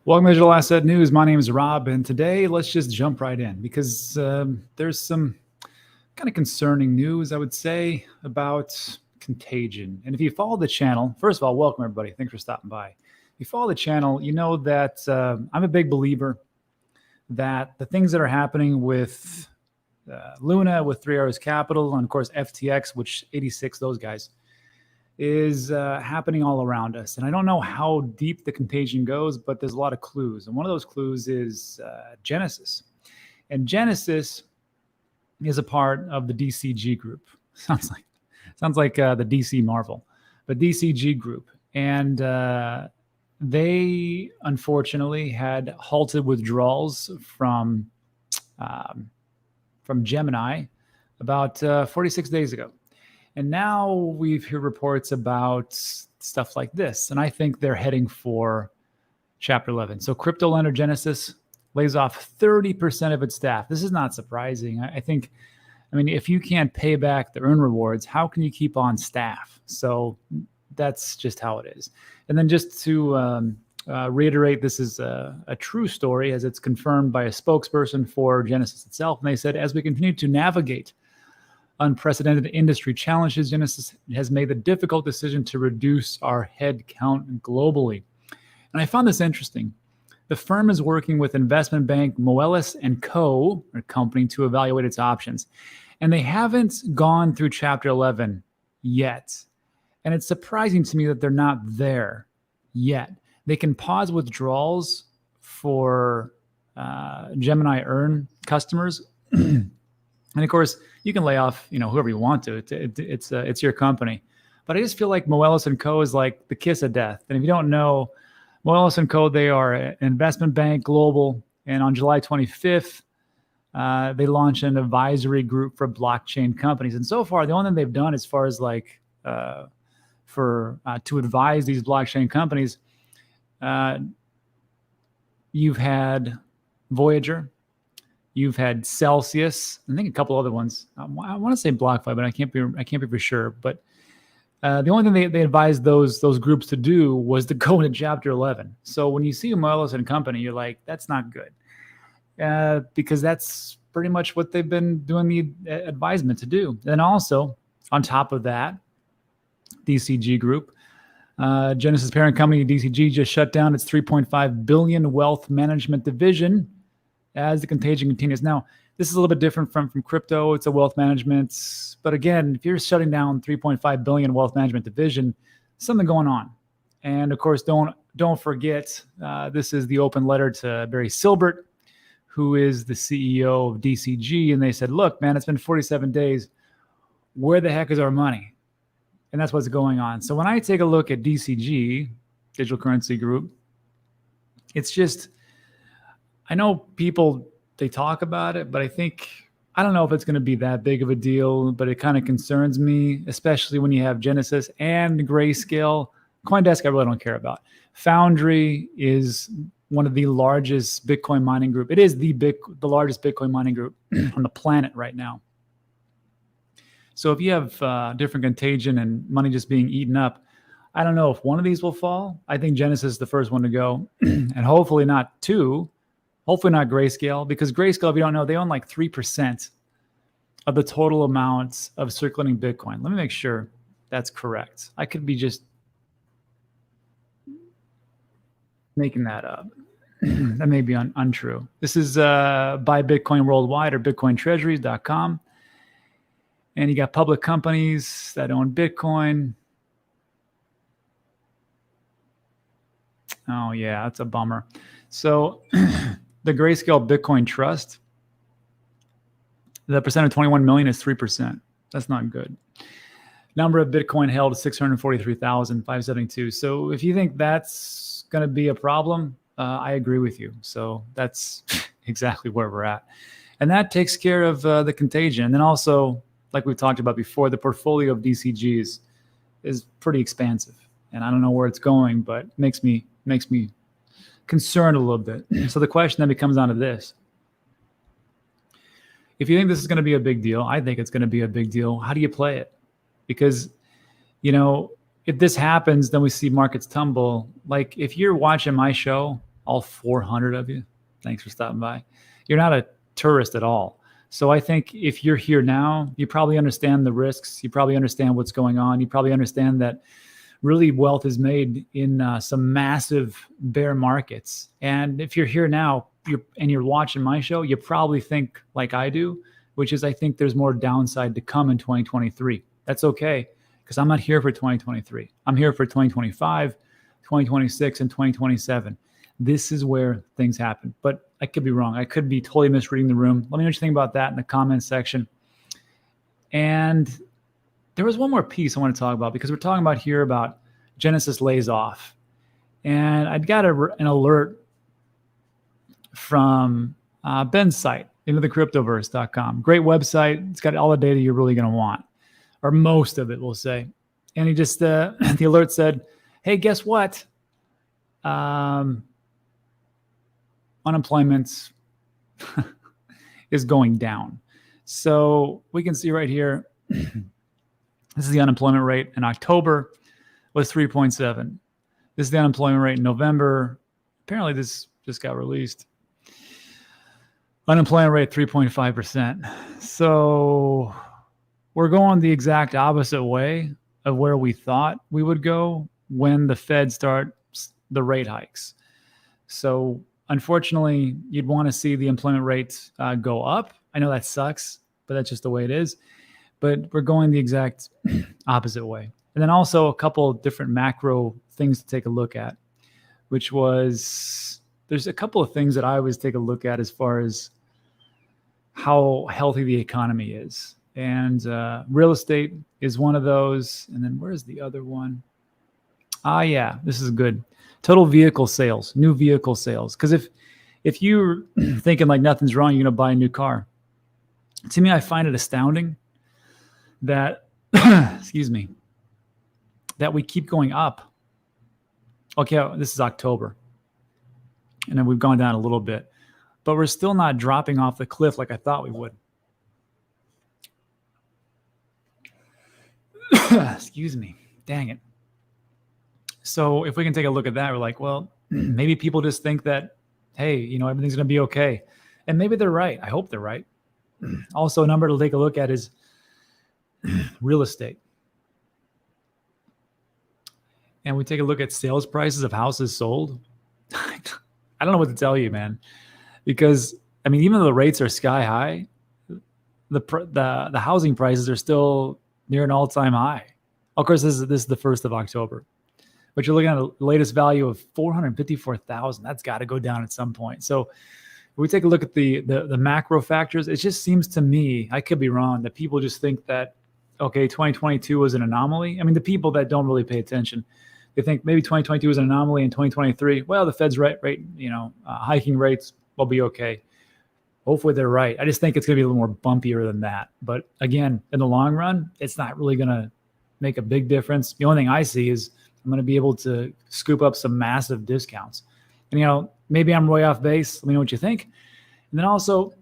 Welcome to Digital Asset News. My name is Rob, and today let's just jump right in because there's some kind of concerning news, I would say, about Contagion. And if you follow the channel, first of all, welcome everybody. Thanks for stopping by. If you follow the channel, you know that I'm a big believer that the things that are happening with Luna, with 3 Hours Capital, and of course FTX, which 86, those guys, is happening all around us. And I don't know how deep the contagion goes, but there's a lot of clues. And one of those clues is Genesis. And Genesis is a part of the DCG group. Sounds like the DC Marvel, but DCG group. And they unfortunately had halted withdrawals from Gemini about 46 days ago. And now we've heard reports about stuff like this. And I think they're heading for Chapter 11. So crypto lender Genesis lays off 30% of its staff. This is not surprising. I mean, if you can't pay back the earn rewards, how can you keep on staff? So that's just how it is. And then just to reiterate, this is a true story as it's confirmed by a spokesperson for Genesis itself. And they said, as we continue to navigate unprecedented industry challenges, Genesis has made the difficult decision to reduce our head count globally. And I found this interesting. The firm is working with investment bank Moelis & Co., or company, to evaluate its options. And they haven't gone through Chapter 11 yet. And it's surprising to me that they're not there yet. They can pause withdrawals for Gemini Earn customers. And of course, you can lay off, whoever you want to. It's your company. But I just feel like Moelis & Co. is like the kiss of death. And if you don't know, Moelis & Co., they are an investment bank, global. And on July 25th, they launched an advisory group for blockchain companies. And so far, the only thing they've done as far as to advise these blockchain companies, you've had Voyager. You've had Celsius, I think a couple other ones. I want to say BlockFi, but I can't be for sure. But the only thing they advised those groups to do was to go into Chapter 11. So when you see Moelis & Company, you're like, that's not good, because that's pretty much what they've been doing the advisement to do. And also, on top of that, DCG Group, Genesis parent company DCG just shut down its $3.5 billion wealth management division as the contagion continues. Now, this is a little bit different from crypto. It's a wealth management. But again, if you're shutting down $3.5 billion wealth management division, something going on. And of course, don't forget, this is the open letter to Barry Silbert, who is the CEO of DCG. And they said, look, man, it's been 47 days. Where the heck is our money? And that's what's going on. So when I take a look at DCG, Digital Currency Group, it's just, I know people, they talk about it, but I don't know if it's going to be that big of a deal, but it kind of concerns me, especially when you have Genesis and Grayscale. CoinDesk, I really don't care about. Foundry is one of the largest Bitcoin mining group. It is the largest Bitcoin mining group on the planet right now. So if you have different contagion and money just being eaten up, I don't know if one of these will fall. I think Genesis is the first one to go, and hopefully not two. Hopefully not Grayscale, because Grayscale, if you don't know, they own like 3% of the total amount of circulating Bitcoin. Let me make sure that's correct. I could be just making that up. That may be untrue. This is Buy Bitcoin Worldwide, or BitcoinTreasuries.com. And you got public companies that own Bitcoin. Oh, yeah, that's a bummer. So the Grayscale Bitcoin Trust, the percent of 21 million is 3%. That's not good. Number of Bitcoin held is 643,572. So if you think that's going to be a problem, I agree with you. So that's exactly where we're at. And that takes care of the contagion. And then also, like we talked about before, the portfolio of DCGs is pretty expansive. And I don't know where it's going, but makes me concerned a little bit. So the question then becomes down to this. If you think this is going to be a big deal, I think it's going to be a big deal. How do you play it? Because, if this happens, then we see markets tumble. Like if you're watching my show all 400 of you. Thanks for stopping by. You're not a tourist at all. So I think if you're here now, you probably understand the risks. You probably understand what's going on. You probably understand that really wealth is made in some massive bear markets. And if you're here now you're watching my show, you probably think like I do, which is I think there's more downside to come in 2023. That's okay, because I'm not here for 2023. I'm here for 2025, 2026, and 2027. This is where things happen. But I could be wrong. I could be totally misreading the room. Let me know what you think about that in the comments section. And there was one more piece I want to talk about, because we're talking about here about Genesis lays off. And I'd got an alert from Ben's site, intothecryptoverse.com. Great website. It's got all the data you're really going to want, or most of it, we'll say. And he just, the alert said, hey, guess what? Unemployment is going down. So we can see right here, this is the unemployment rate in October was 3.7. This is the unemployment rate in November. Apparently this just got released. Unemployment rate 3.5%. So we're going the exact opposite way of where we thought we would go when the Fed starts the rate hikes. So unfortunately, you'd want to see the employment rate go up. I know that sucks, but that's just the way it is. But we're going the exact opposite way. And then also a couple of different macro things to take a look at, which was, there's a couple of things that I always take a look at as far as how healthy the economy is. And real estate is one of those. And then where's the other one? Yeah, this is good. Total vehicle sales, new vehicle sales. Because if you're thinking like nothing's wrong, you're going to buy a new car. To me, I find it astounding that, excuse me, that we keep going up. Okay, this is October. And then we've gone down a little bit. But we're still not dropping off the cliff like I thought we would. Excuse me. Dang it. So if we can take a look at that, we're like, well, maybe people just think that, hey, you know, everything's going to be okay. And maybe they're right. I hope they're right. Also, a number to take a look at is real estate. And we take a look at sales prices of houses sold. I don't know what to tell you, man. Because, I mean, even though the rates are sky high, the housing prices are still near an all-time high. Of course, this is the 1st of October. But you're looking at the latest value of $454,000. That's got to go down at some point. So if we take a look at the macro factors, it just seems to me, I could be wrong, that people just think that, okay, 2022 was an anomaly. I mean, the people that don't really pay attention, they think maybe 2022 was an anomaly in 2023. Well, the Fed's hiking rates will be okay. Hopefully they're right. I just think it's going to be a little more bumpier than that. But again, in the long run, it's not really going to make a big difference. The only thing I see is I'm going to be able to scoop up some massive discounts. And, you know, maybe I'm way off base. Let me know what you think. And then also,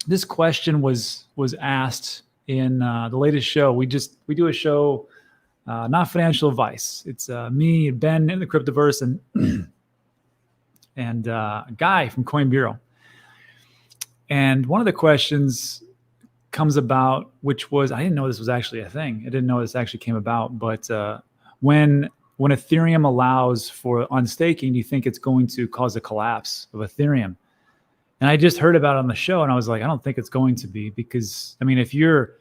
this question was asked in the latest show. We do a show, not financial advice. It's me, Ben in the Cryptoverse, and a guy from Coin Bureau. And one of the questions comes about, which was, I didn't know this was actually a thing. I didn't know this actually came about, but when Ethereum allows for unstaking, do you think it's going to cause a collapse of Ethereum? And I just heard about it on the show, and I was like, I don't think it's going to be, because, I mean, if you're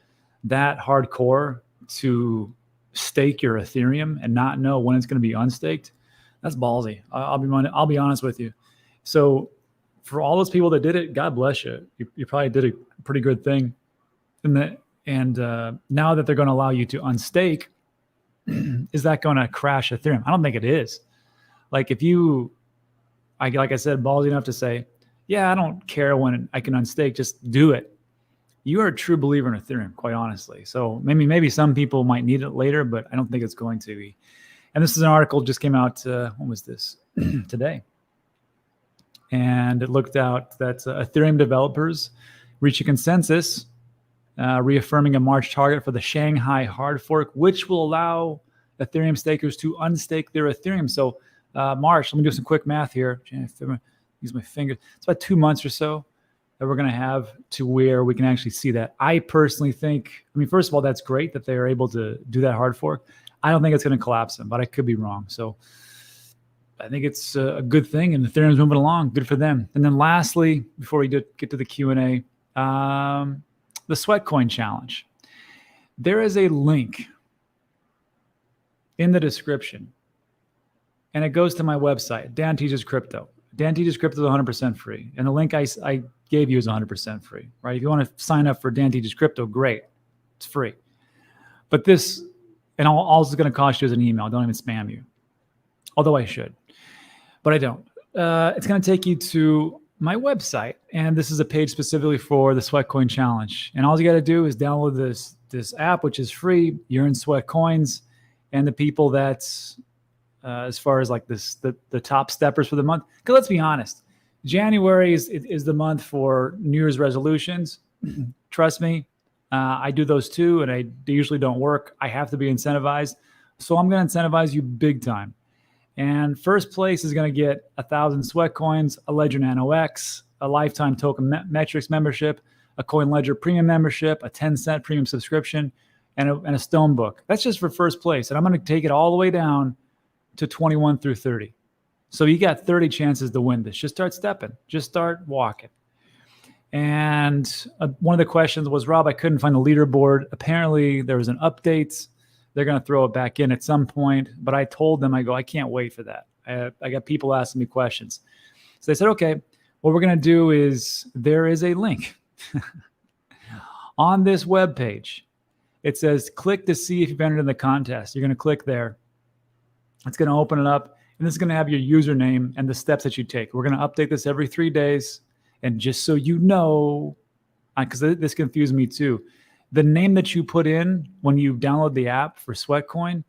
that hardcore to stake your Ethereum and not know when it's going to be unstaked, that's ballsy. I'll be honest with you. So for all those people that did it, God bless you. You probably did a pretty good thing. And now that they're going to allow you to unstake, is that going to crash Ethereum? I don't think it is. Like if you, like I said, ballsy enough to say, yeah, I don't care when I can unstake, just do it. You are a true believer in Ethereum, quite honestly. So maybe some people might need it later, but I don't think it's going to be. And this is an article just came out, when was this? Today. And it looked out that Ethereum developers reach a consensus reaffirming a March target for the Shanghai hard fork, which will allow Ethereum stakers to unstake their Ethereum. So March. Let me do some quick math here. Use my fingers. It's about 2 months or so that we're going to have to where we can actually see that. I personally think, I mean, first of all, that's great that they're able to do that hard fork. I don't think it's going to collapse them, but I could be wrong. So I think it's a good thing, and Ethereum's moving along. Good for them. And then lastly, before we get to the Q&A, the Sweatcoin challenge. There is a link in the description, and it goes to my website, Dan Teaches Crypto. Dan Teaches Crypto is 100% free, and the link I gave you is 100% free, right? If you want to sign up for Dan Teaches Crypto, great. It's free. But this, and all it's going to cost you is an email. Don't even spam you. Although I should, but I don't. It's going to take you to my website, and this is a page specifically for the Sweatcoin challenge. And all you got to do is download this app, which is free. You earn sweat coins, and the people that's as far as like the top steppers for the month. Because let's be honest, January is the month for New Year's resolutions. Trust me, I do those too, and they usually don't work. I have to be incentivized, so I'm going to incentivize you big time. And first place is going to get 1,000 sweat coins, a Ledger Nano X, a lifetime TokenMetrics membership, a Coin Ledger premium membership, a 10-cent premium subscription, and a STONEBOOK. That's just for first place. And I'm going to take it all the way down to 21 through 30. So you got 30 chances to win this. Just start stepping. Just start walking. And one of the questions was, Rob, I couldn't find the leaderboard. Apparently there was an update. They're going to throw it back in at some point. But I told them, I can't wait for that. I got people asking me questions. So they said, okay, what we're going to do is there is a link on this web page. It says, click to see if you've entered in the contest. You're going to click there. It's going to open it up, and this is going to have your username and the steps that you take. We're going to update this every 3 days. And just so you know, because this confused me too, the name that you put in when you download the app for Sweatcoin,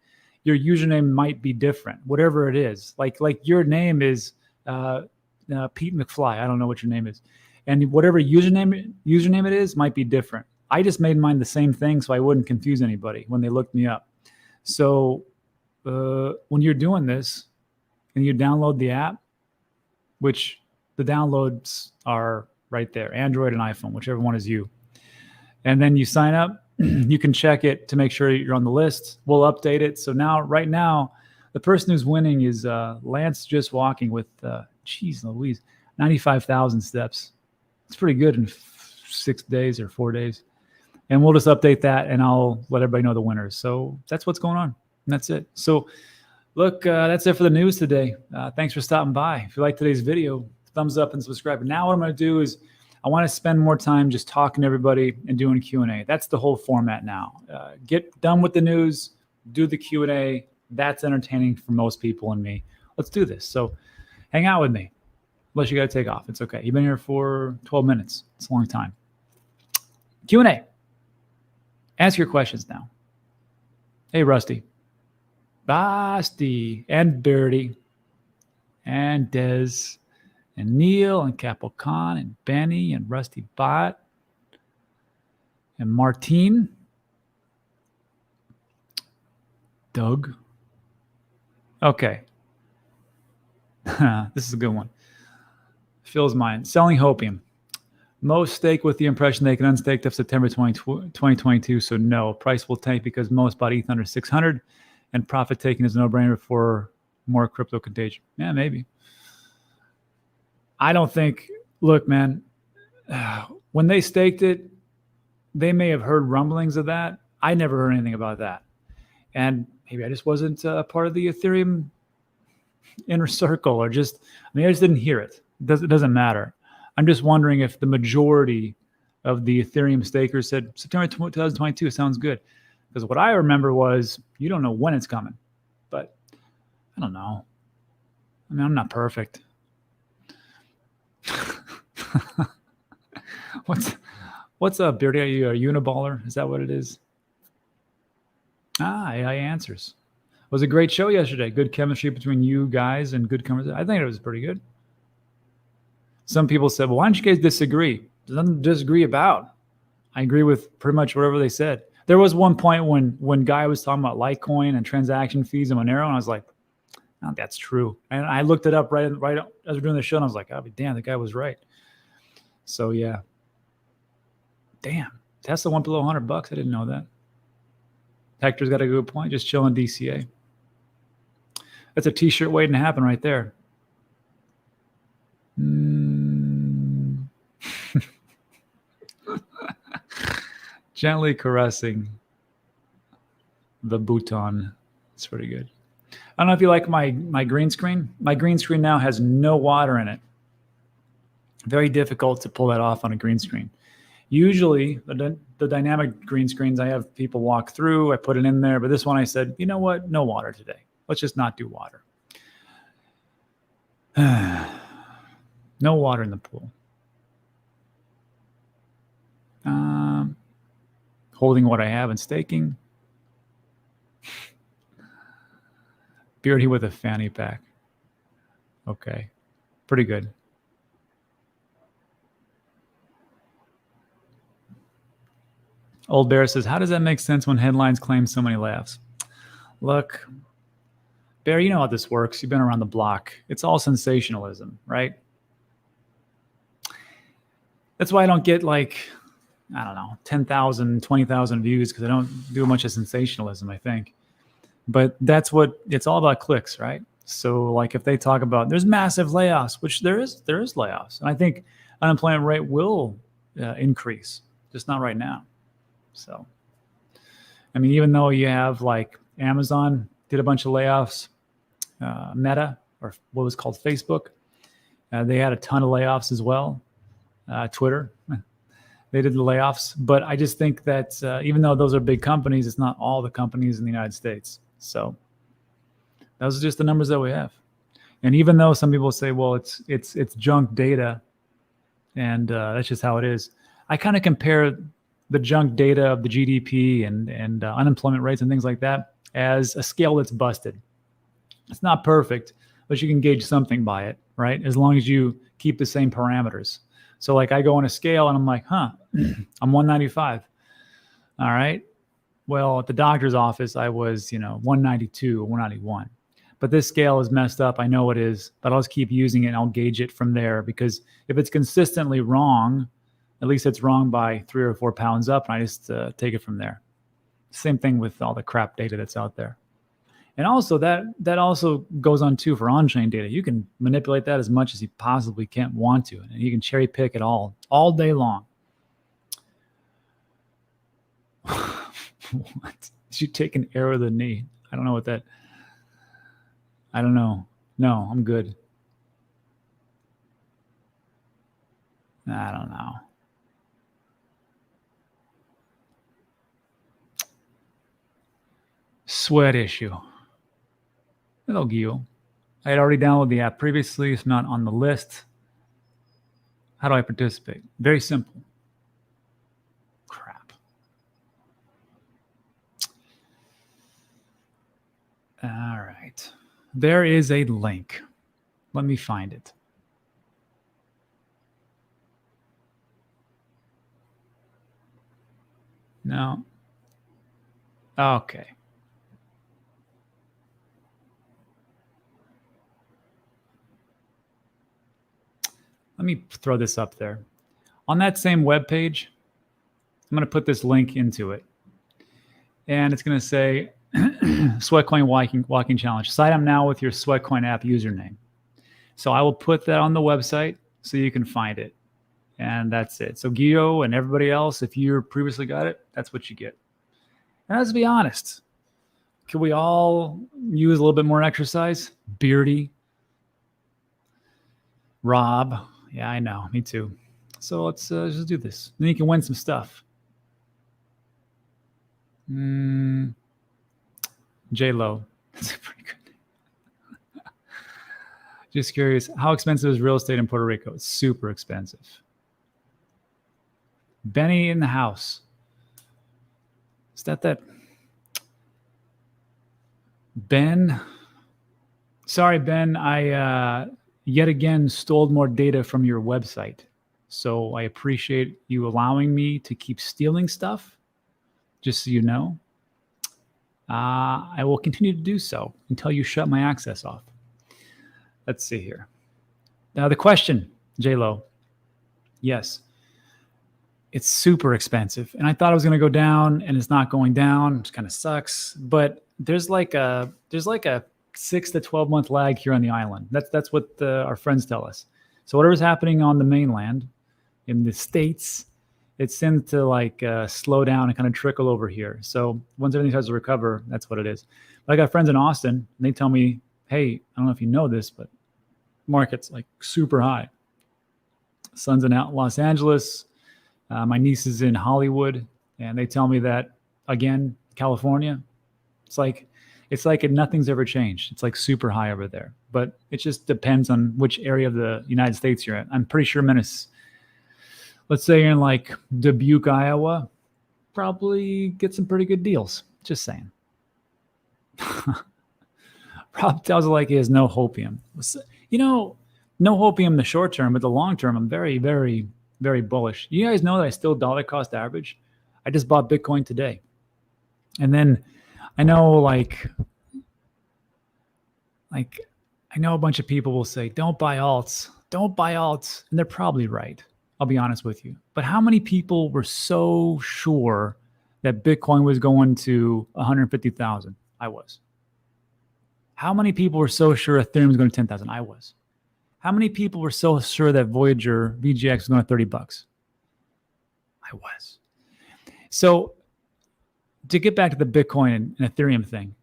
your username might be different, whatever it is. Like your name is Pete McFly. I don't know what your name is. And whatever username it is might be different. I just made mine the same thing so I wouldn't confuse anybody when they looked me up. So when you're doing this and you download the app, which the downloads are right there, Android and iPhone, whichever one is you. And then you sign up, you can check it to make sure you're on the list. We'll update it. So right now, the person who's winning is Lance Just Walking with, geez Louise, 95,000 steps. It's pretty good in 6 days or 4 days. And we'll just update that, and I'll let everybody know the winners. So that's what's going on. And that's it. So look, that's it for the news today. Thanks for stopping by. If you like today's video, thumbs up and subscribe. And now what I'm going to do is I want to spend more time just talking to everybody and doing Q&A. That's the whole format now. Get done with the news, do the Q&A. That's entertaining for most people and me. Let's do this. So hang out with me. Unless you got to take off. It's okay. You've been here for 12 minutes. It's a long time. Q&A. Ask your questions now. Hey, Rusty. Basti and Birdie and Dez and Neil and Capo Khan and Benny and Rusty Bot and Martine, Doug. Okay. This is a good one. Phil's mine. Selling hopium. Most stake with the impression they can unstake up September 2022. So no, price will tank because most bought ETH under 600. And profit taking is a no-brainer for more crypto contagion. Yeah, maybe. I don't think, look, man, when they staked it, they may have heard rumblings of that. I never heard anything about that. And maybe I just wasn't part of the Ethereum inner circle, or I just didn't hear it. It doesn't matter. I'm just wondering if the majority of the Ethereum stakers said September 2022 sounds good. Because what I remember was you don't know when it's coming. But I don't know. I mean, I'm not perfect. What's up, Beardy? Are you a uniballer? Is that what it is? AI answers. It was a great show yesterday. Good chemistry between you guys and good conversation. I think it was pretty good. Some people said, well, why don't you guys disagree? There's nothing to disagree about. I agree with pretty much whatever they said. There was one point when Guy was talking about Litecoin and transaction fees and Monero, and I was like, That's true. And I looked it up right as we're doing the show, and I was like, oh, damn, the guy was right. So yeah. Damn. Tesla went below $100. I didn't know that. Hector's got a good point. Just chilling DCA. That's a t-shirt waiting to happen right there. Gently caressing the bouton. It's pretty good. I don't know if you like my green screen. My green screen now has no water in it. Very difficult to pull that off on a green screen. Usually, the dynamic green screens, I have people walk through, I put it in there, but this one I said, you know what? No water today. Let's just not do water. No water in the pool. Holding what I have and staking. Beardy with a fanny pack. Okay. Pretty good. Old Bear says, how does that make sense when headlines claim so many layoffs? Look, Bear, you know how this works. You've been around the block. It's all sensationalism, right? That's why I don't get like, I don't know, 10,000, 20,000 views, because I don't do much of sensationalism, I think. But that's what it's all about, clicks, right? So like if they talk about there's massive layoffs, which there is layoffs. And I think unemployment rate will increase, just not right now. So, I mean, even though you have like Amazon did a bunch of layoffs, Meta, or what was called Facebook, they had a ton of layoffs as well. Twitter, they did the layoffs. But I just think that even though those are big companies, it's not all the companies in the United States. So those are just the numbers that we have. And even though some people say, well, it's junk data, and that's just how it is, I kind of compare the junk data of the GDP and unemployment rates and things like that as a scale that's busted. It's not perfect, but you can gauge something by it, right? As long as you keep the same parameters. So like I go on a scale and I'm like, I'm 195. All right. Well, at the doctor's office, I was, 192 or 191. But this scale is messed up. I know it is, but I'll just keep using it and I'll gauge it from there, because if it's consistently wrong, at least it's wrong by 3 or 4 pounds up, and I just take it from there. Same thing with all the crap data that's out there. And also that also goes on too for on-chain data. You can manipulate that as much as you possibly want to, and you can cherry pick it all day long. What? Did you take an arrow to the knee? I don't know what that. I don't know. No, I'm good. I don't know. Sweat issue. Hello, Gio. I had already downloaded the app previously. It's not on the list. How do I participate? Very simple. Crap. All right. There is a link. Let me find it. No. Okay. Let me throw this up there. On that same web page, I'm going to put this link into it. And it's going to say Sweatcoin walking challenge. Sign up now with your Sweatcoin app username. So I will put that on the website so you can find it. And that's it. So Gio and everybody else, if you previously got it, that's what you get. And let's be honest. Can we all use a little bit more exercise? Beardy. Rob. Yeah, I know. Me too. So let's just do this. Then you can win some stuff. J-Lo. That's pretty good. Just curious, how expensive is real estate in Puerto Rico? It's super expensive. Benny in the house. Is that? Ben? Sorry, Ben. I yet again stole more data from your website. So I appreciate you allowing me to keep stealing stuff, just so you know. I will continue to do so until you shut my access off. Let's see here. Now the question, J-Lo. Yes, it's super expensive. And I thought it was going to go down, and it's not going down, which kind of sucks. But there's like a 6 to 12 month lag here on the island. That's what our friends tell us. So whatever's happening on the mainland in the States, it tends to like slow down and kind of trickle over here. So once everything starts to recover, that's what it is. But I got friends in Austin, and they tell me, hey, I don't know if you know this, but market's like super high. Son's in Los Angeles. My niece is in Hollywood, and they tell me that, again, California, it's like nothing's ever changed. It's like super high over there. But it just depends on which area of the United States you're in. I'm pretty sure let's say you're in like Dubuque, Iowa, probably get some pretty good deals. Just saying. Rob tells it like he has no hopium. No hopium in the short term, but the long term, I'm very, very, very bullish. You guys know that I still dollar cost average. I just bought Bitcoin today. And then I know I know a bunch of people will say, don't buy alts. And they're probably right. I'll be honest with you. But how many people were so sure that Bitcoin was going to 150,000? I was. How many people were so sure Ethereum was going to 10,000? I was. How many people were so sure that Voyager VGX was going to $30? I was. So to get back to the Bitcoin and Ethereum thing,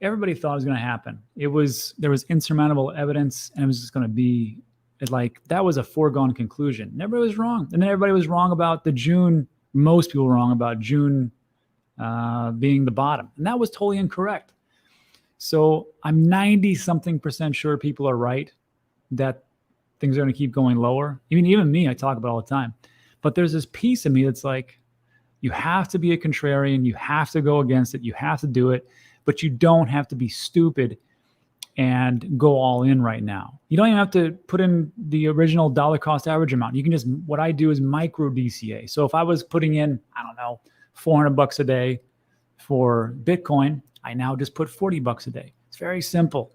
everybody thought it was going to happen. There was insurmountable evidence, and it was just going to be like, that was a foregone conclusion. And everybody was wrong. And then everybody was wrong about the June. Most people were wrong about June being the bottom. And that was totally incorrect. So I'm 90-something% sure people are right that things are going to keep going lower. Even me, I talk about it all the time. But there's this piece of me that's like, you have to be a contrarian. You have to go against it. You have to do it. But you don't have to be stupid and go all in right now. You don't even have to put in the original dollar cost average amount. You can just, what I do is micro DCA. So if I was putting in, I don't know, $400 a day for Bitcoin, I now just put $40 a day. It's very simple.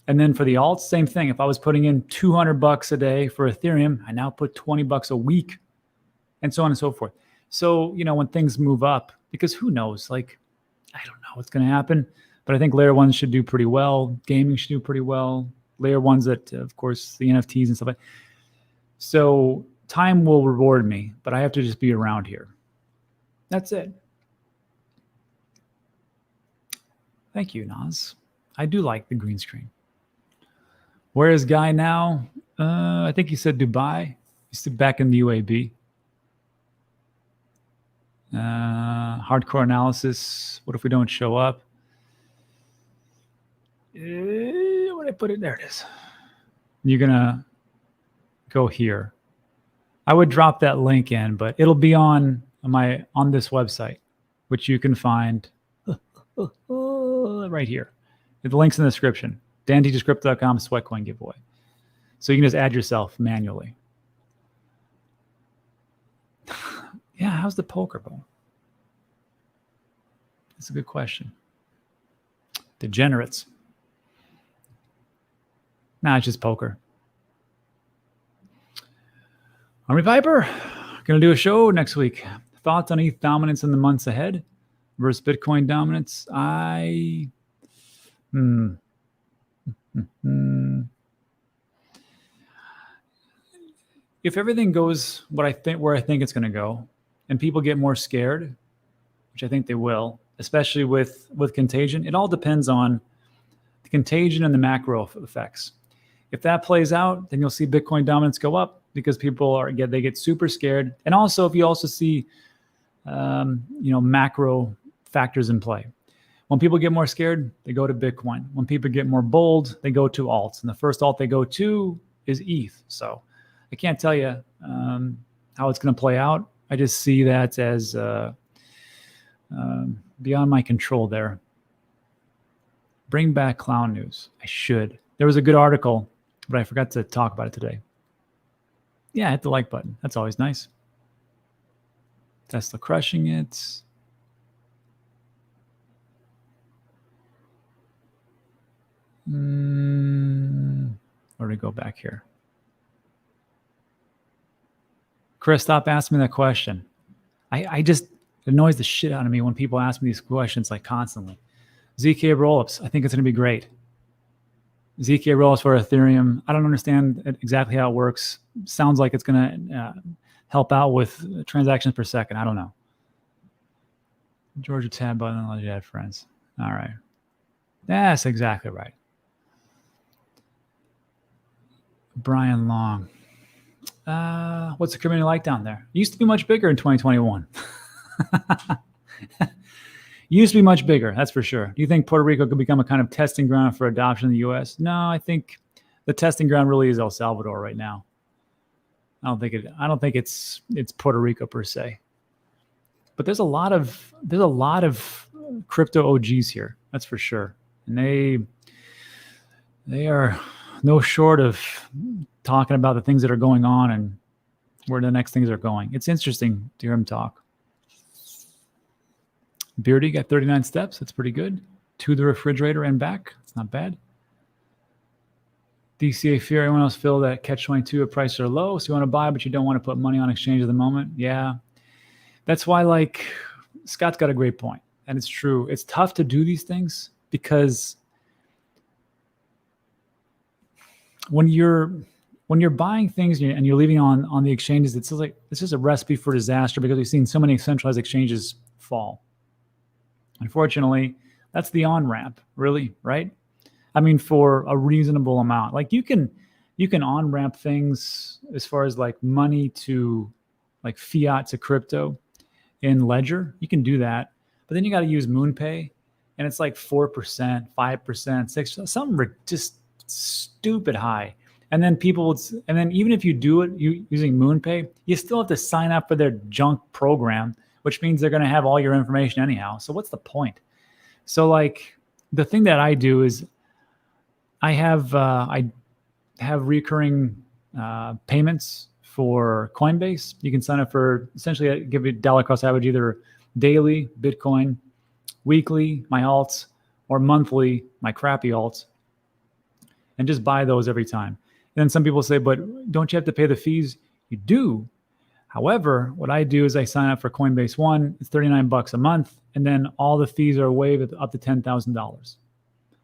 And then for the alts, same thing. If I was putting in $200 a day for Ethereum, I now put $20 a week, and so on and so forth. So, when things move up, because who knows, I don't know what's going to happen, but I think layer ones should do pretty well. Gaming should do pretty well. Layer ones that, of course, the NFTs and stuff like that. So time will reward me, but I have to just be around here. That's it. Thank you, Nas. I do like the green screen. Where is Guy now? I think he said Dubai. He's back in the UAB. Hardcore analysis. What if we don't show up? Where did I put it? There it is. You're going to go here. I would drop that link in, but it'll be on this website, which you can find right here. The link's in the description. danteachescrypto.com sweatcoin giveaway. So you can just add yourself manually. Yeah, how's the poker bowl? That's a good question. Degenerates. Nah, it's just poker. Army Viper, gonna do a show next week. Thoughts on ETH dominance in the months ahead versus Bitcoin dominance? If everything goes where I think it's going to go, and people get more scared, which I think they will, especially with contagion, it all depends on the contagion and the macro effects. If that plays out, then you'll see Bitcoin dominance go up because people they get super scared, and also if you also see macro factors in play. When people get more scared, they go to Bitcoin. When people get more bold, they go to alts. And the first alt they go to is ETH. So I can't tell you how it's going to play out. I just see that as beyond my control there. Bring back clown news. I should. There was a good article, but I forgot to talk about it today. Yeah, hit the like button. That's always nice. Tesla crushing it. Where did it go back here? Chris, stop asking me that question. I just, it annoys the shit out of me when people ask me these questions like constantly. ZK rollups, I think it's going to be great. ZK rollups for Ethereum. I don't understand exactly how it works. Sounds like it's going to help out with transactions per second. I don't know. Georgia tab button, I'll let you add friends. All right. That's exactly right. Brian Long. What's the community like down there? It used to be much bigger in 2021. Used to be much bigger, that's for sure. Do you think Puerto Rico could become a kind of testing ground for adoption in the U.S.? No, I think the testing ground really is El Salvador right now. I don't think it's Puerto Rico per se. But there's a lot of crypto OGs here, that's for sure. And they are no short of talking about the things that are going on and where the next things are going. It's interesting to hear him talk. Beardy got 39 steps. That's pretty good. To the refrigerator and back. It's not bad. DCA fear. Everyone else feel that catch-22 prices are low, so you want to buy, but you don't want to put money on exchange at the moment. Yeah. That's why, like, Scott's got a great point. And it's true. It's tough to do these things because when you're buying things and you're leaving on the exchanges, it's just a recipe for disaster because we've seen so many centralized exchanges fall. Unfortunately, that's the on-ramp, really, right? I mean, for a reasonable amount. Like you can on-ramp things as far as like money to like fiat to crypto in Ledger. You can do that. But then you got to use MoonPay, and it's like 4%, 5%, 6%, something just stupid high. And then even if you do it using MoonPay, you still have to sign up for their junk program, which means they're going to have all your information anyhow. So what's the point? So like the thing that I do is I have recurring payments for Coinbase. You can sign up for essentially give you dollar cost average either daily Bitcoin, weekly my alts, or monthly my crappy alts, and just buy those every time. And then some people say, but don't you have to pay the fees? You do. However, what I do is I sign up for Coinbase One. It's $39 a month, and then all the fees are waived up to $10,000.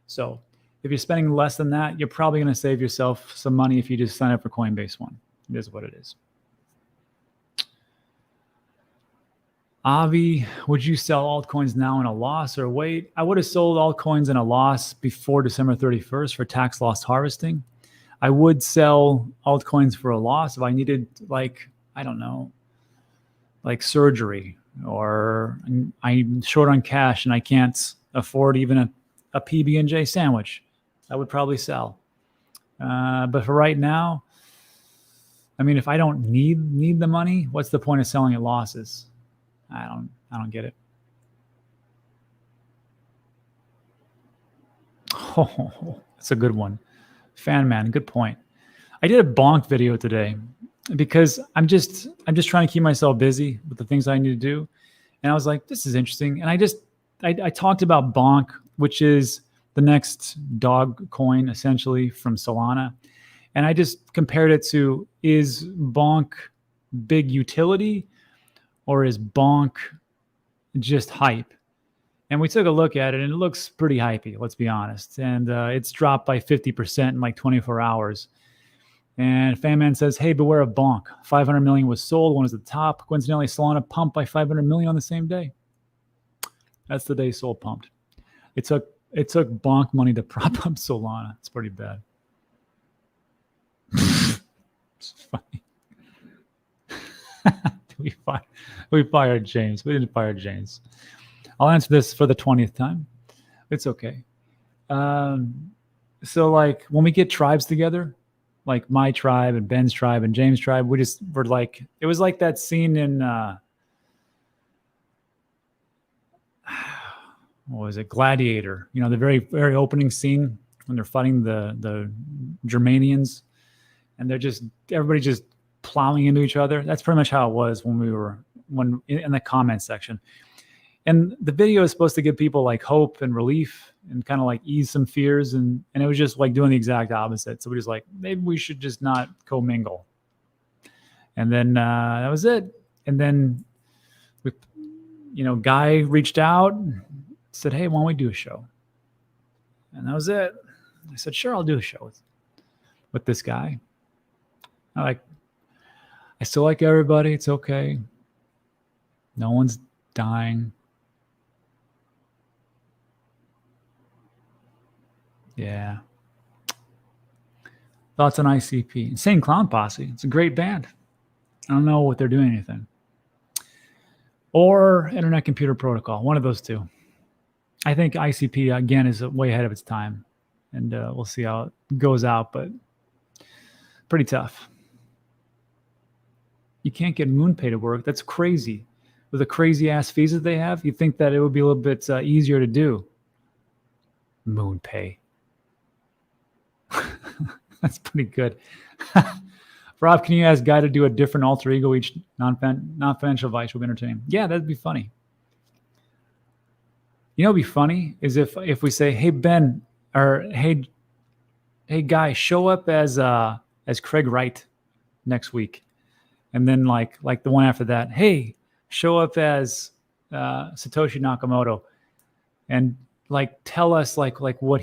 So if you're spending less than that, you're probably going to save yourself some money if you just sign up for Coinbase One. It is what it is. Avi, would you sell altcoins now in a loss or wait? I would have sold altcoins in a loss before December 31st for tax loss harvesting. I would sell altcoins for a loss if I needed, like, I don't know, like surgery, or I'm short on cash and I can't afford even a PB&J sandwich. I would probably sell. But for right now, I mean, if I don't need the money, what's the point of selling at losses? I don't get it. Oh, that's a good one. Fan man, good point. I did a bonk video today because I'm just trying to keep myself busy with the things I need to do. And I was like, this is interesting. And I talked about bonk, which is the next dog coin essentially from Solana. And I just compared it to, is bonk big utility or is bonk just hype? And we took a look at it, and it looks pretty hypey, let's be honest. And it's dropped by 50% in like 24 hours. And Fanman says, hey, beware of bonk. 500 million was sold. One is at the top. Coincidentally, Solana pumped by 500 million on the same day. That's the day Sol pumped. It took bonk money to prop up Solana. It's pretty bad. It's funny. We fired James. We didn't fire James. I'll answer this for the 20th time. It's okay. So like when we get tribes together, like my tribe and Ben's tribe and James' tribe, we're like, it was like that scene in, what was it? Gladiator. You know, the very, very opening scene when they're fighting the Germanians, and everybody just plowing into each other. That's pretty much how it was when in the comment section. And the video is supposed to give people like hope and relief and kind of like ease some fears. And it was just like doing the exact opposite. So we just like, maybe we should just not commingle. And then that was it. And then we, Guy reached out, said, hey, why don't we do a show? And that was it. I said, sure, I'll do a show with this guy. I still like everybody. It's okay. No one's dying. Yeah. Thoughts on ICP? Insane Clown Posse. It's a great band. I don't know what they're doing anything. Or Internet Computer Protocol. One of those two. I think ICP, again, is way ahead of its time. And we'll see how it goes out, but pretty tough. You can't get MoonPay to work. That's crazy. With the crazy-ass fees that they have, you'd think that it would be a little bit easier to do. MoonPay. That's pretty good. Rob, can you ask Guy to do a different alter ego each non-financial advice will be entertaining? Yeah, that'd be funny. You know, what'd be funny is if we say, hey Ben, or hey Guy, show up as Craig Wright next week, and then like the one after that, hey, show up as Satoshi Nakamoto, and like tell us like what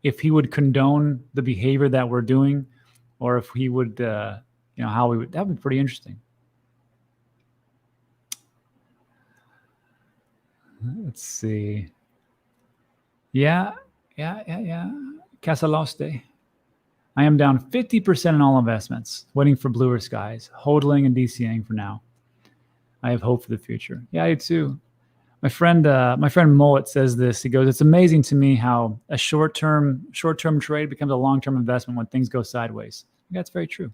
if he would condone the behavior that we're doing, or if he would, how we would. That would be pretty interesting. Let's see. Yeah. Casaloste. I am down 50% in all investments, waiting for bluer skies, hodling and DCing for now. I have hope for the future. Yeah, I do too. My friend Mullet says this. He goes, "It's amazing to me how a short-term trade becomes a long-term investment when things go sideways." That's very true.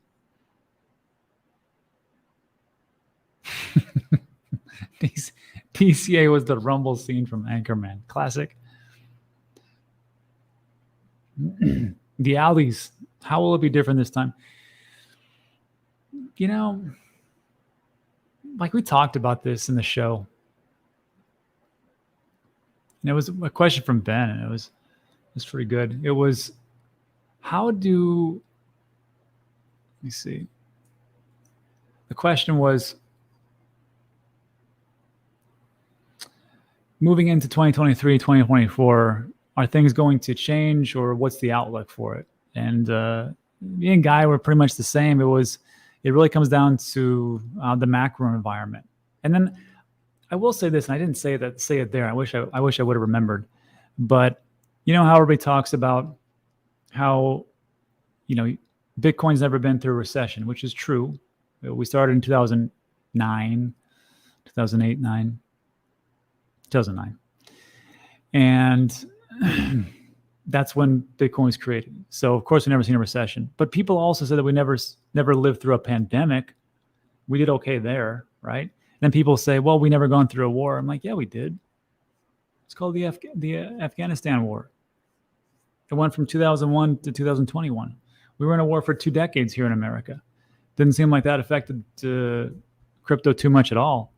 DCA was the rumble scene from Anchorman. Classic. The alleys. How will it be different this time? Like we talked about this in the show. And it was a question from Ben, and it was pretty good. It was, let me see. The question was, moving into 2023, 2024, are things going to change, or what's the outlook for it? And me and Guy were pretty much the same. It really comes down to the macro environment. And then I will say this, and I didn't say it there. I wish I would have remembered. But you know how everybody talks about how, Bitcoin's never been through a recession, which is true. We started in 2009. And that's when Bitcoin was created. So of course we've never seen a recession. But people also said that we never lived through a pandemic. We did okay there, right? And then people say, well, we never gone through a war. I'm like, yeah, we did. It's called the Afghanistan War. It went from 2001 to 2021. We were in a war for 2 decades here in America. Didn't seem like that affected crypto too much at all,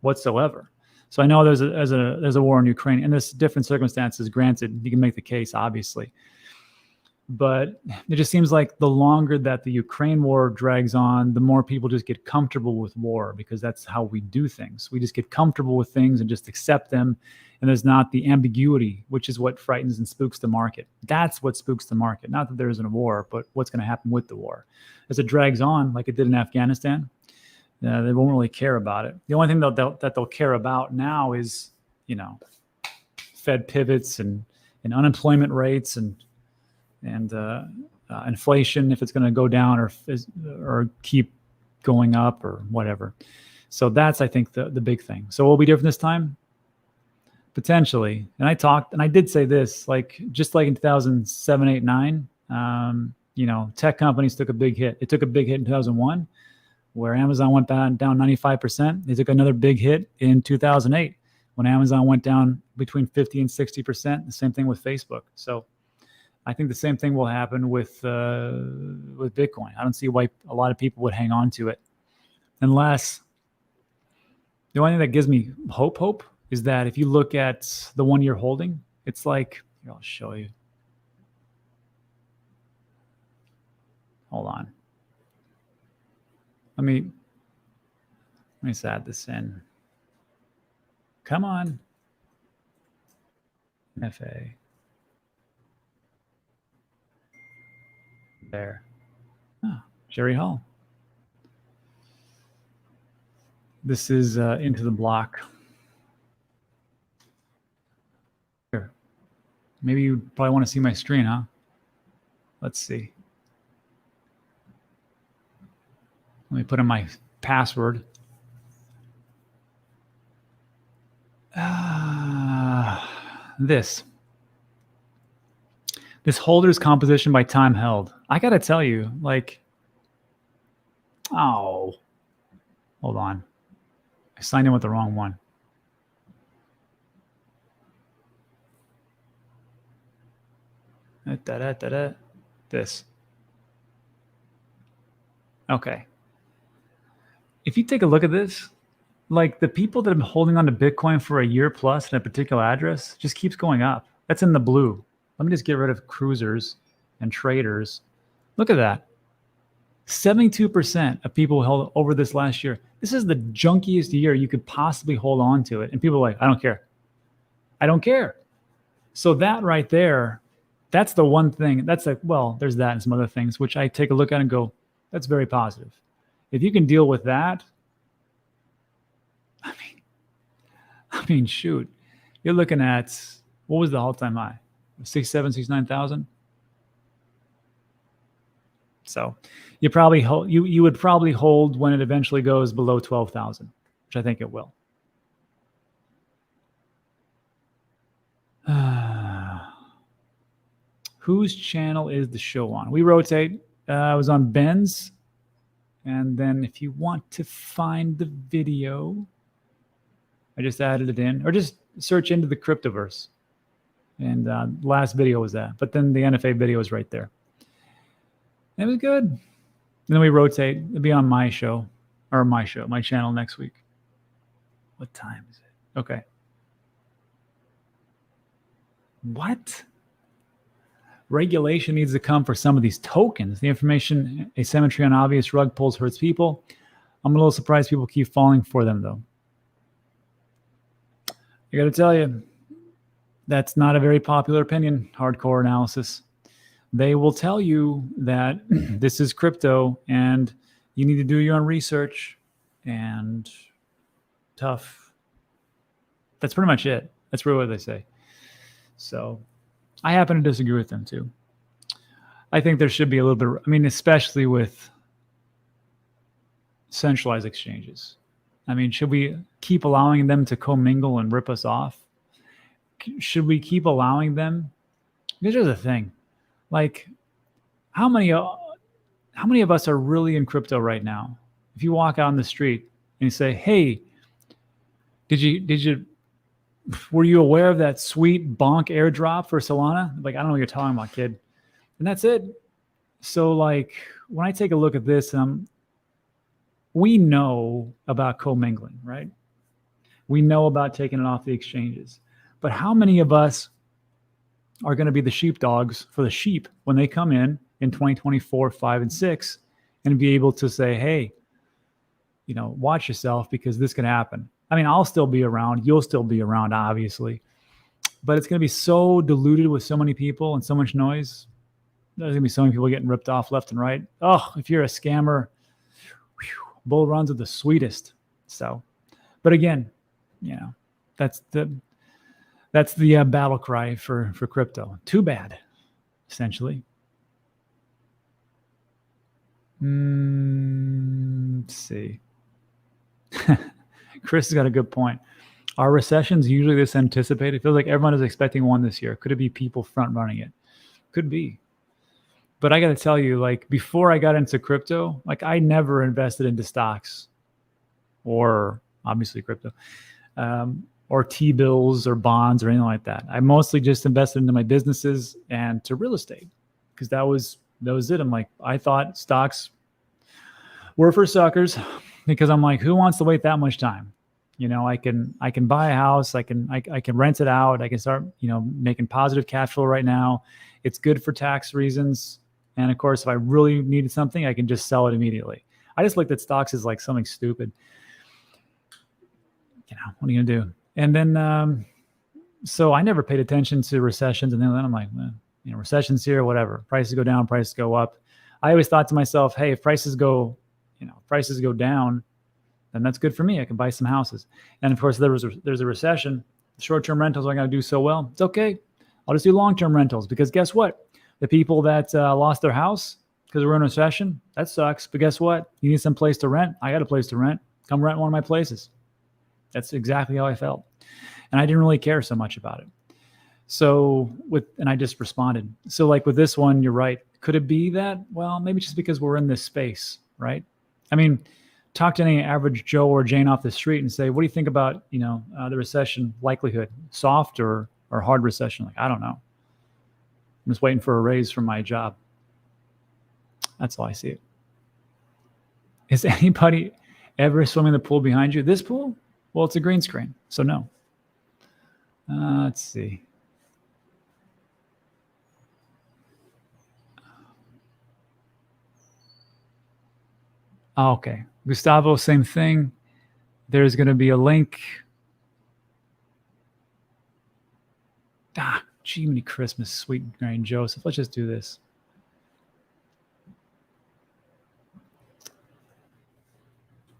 whatsoever. So I know there's a war in Ukraine, and there's different circumstances. Granted, you can make the case, obviously, but it just seems like the longer that the Ukraine war drags on, the more people just get comfortable with war, because that's how we do things. We just get comfortable with things and just accept them, and there's not the ambiguity, which is what frightens and spooks the market. That's what spooks the market. Not that there isn't a war, but what's going to happen with the war. As it drags on, like it did in Afghanistan, they won't really care about it. The only thing that they'll care about now is, Fed pivots and unemployment rates and inflation, if it's going to go down or keep going up or whatever. So that's, I think, the big thing. So will it be different this time? Potentially. And I did say this, like just like in 2007, 8, 9, tech companies took a big hit. It took a big hit in 2001. Where Amazon went down 95%. They took another big hit in 2008 when Amazon went down between 50 and 60%. The same thing with Facebook. So I think the same thing will happen with Bitcoin. I don't see why a lot of people would hang on to it, unless the only thing that gives me hope is that if you look at the one you're holding, it's like, here, I'll show you. Hold on. Let me just add this in. Come on. FA. There. Oh, Jerry Hall. This is into the block. Here. Maybe you probably want to see my screen, huh? Let's see. Let me put in my password. This holder's composition by time held. I got to tell you, like, oh, hold on. I signed in with the wrong one. This. Okay. If you take a look at this, like the people that have been holding on to Bitcoin for a year plus in a particular address just keeps going up. That's in the blue. Let me just get rid of cruisers and traders. Look at that. 72% of people held over this last year. This is the junkiest year you could possibly hold on to it. And people are like, I don't care. I don't care. So that right there, that's the one thing. That's like, well, there's that and some other things, which I take a look at and go, that's very positive. If you can deal with that, I mean, shoot, you're looking at, what was the all-time high? 67, 69,000. So you probably hold, you would probably hold when it eventually goes below 12,000, which I think it will. Whose channel is the show on? We rotate. I was on Ben's. And then if you want to find the video, I just added it in, or just search into the Cryptoverse. And last video was that. But then the NFA video is right there. It was good. And then we rotate. It'll be on my show, or my channel next week. What time is it? Okay. What? Regulation needs to come for some of these tokens. The information asymmetry on obvious rug pulls hurts people. I'm a little surprised people keep falling for them, though. I got to tell you, that's not a very popular opinion, hardcore analysis. They will tell you that this is crypto and you need to do your own research and tough. That's pretty much it. That's really what they say. So I happen to disagree with them too. I think there should be a little bit, I mean, especially with centralized exchanges. I mean, should we keep allowing them to commingle and rip us off? Should we keep allowing them? Because here's the thing. Like, how many of us are really in crypto right now? If you walk out on the street and you say, hey, were you aware of that sweet bonk airdrop for Solana? Like, I don't know what you're talking about, kid. And that's it. So like, when I take a look at this, we know about commingling, right? We know about taking it off the exchanges. But how many of us are going to be the sheepdogs for the sheep when they come in 2024, 5, and 6, and be able to say, hey, you know, watch yourself because this can happen. I mean, I'll still be around. You'll still be around, obviously. But it's going to be so diluted with so many people and so much noise. There's going to be so many people getting ripped off left and right. Oh, if you're a scammer, bull runs are the sweetest. So, but again, you know, that's the battle cry for crypto. Too bad, essentially. Let's see. Chris has got a good point. Are recessions usually this anticipated? It feels like everyone is expecting one this year. Could it be people front running it? Could be. But I got to tell you, like, before I got into crypto, like, I never invested into stocks or obviously crypto, or T-bills or bonds or anything like that. I mostly just invested into my businesses and to real estate because that was it. I'm like, I thought stocks were for suckers because I'm like, who wants to wait that much time? You know, I can buy a house. I can rent it out. I can start, you know, making positive cash flow right now. It's good for tax reasons. And of course, if I really needed something, I can just sell it immediately. I just looked at stocks as like something stupid. You know, what are you gonna do? And then, so I never paid attention to recessions. And then I'm like, you know, recessions here, whatever. Prices go down, prices go up. I always thought to myself, hey, if prices go down, then that's good for me. I can buy some houses. And of course, there's a recession. Short-term rentals aren't going to do so well. It's okay. I'll just do long-term rentals because guess what? The people that lost their house because we're in a recession, that sucks. But guess what? You need some place to rent. I got a place to rent. Come rent one of my places. That's exactly how I felt. And I didn't really care so much about it. So and I just responded. So like with this one, you're right. Could it be that? Well, maybe just because we're in this space, right? I mean, talk to any average Joe or Jane off the street and say, what do you think about, you know, the recession likelihood, soft or hard recession? Like, I don't know. I'm just waiting for a raise from my job. That's all I see it. Is anybody ever swimming the pool behind you? This pool? Well, it's a green screen, so no. Let's see. Oh, okay. Gustavo, same thing. There's going to be a link. Jiminy Christmas, sweet Mary and Joseph. Let's just do this.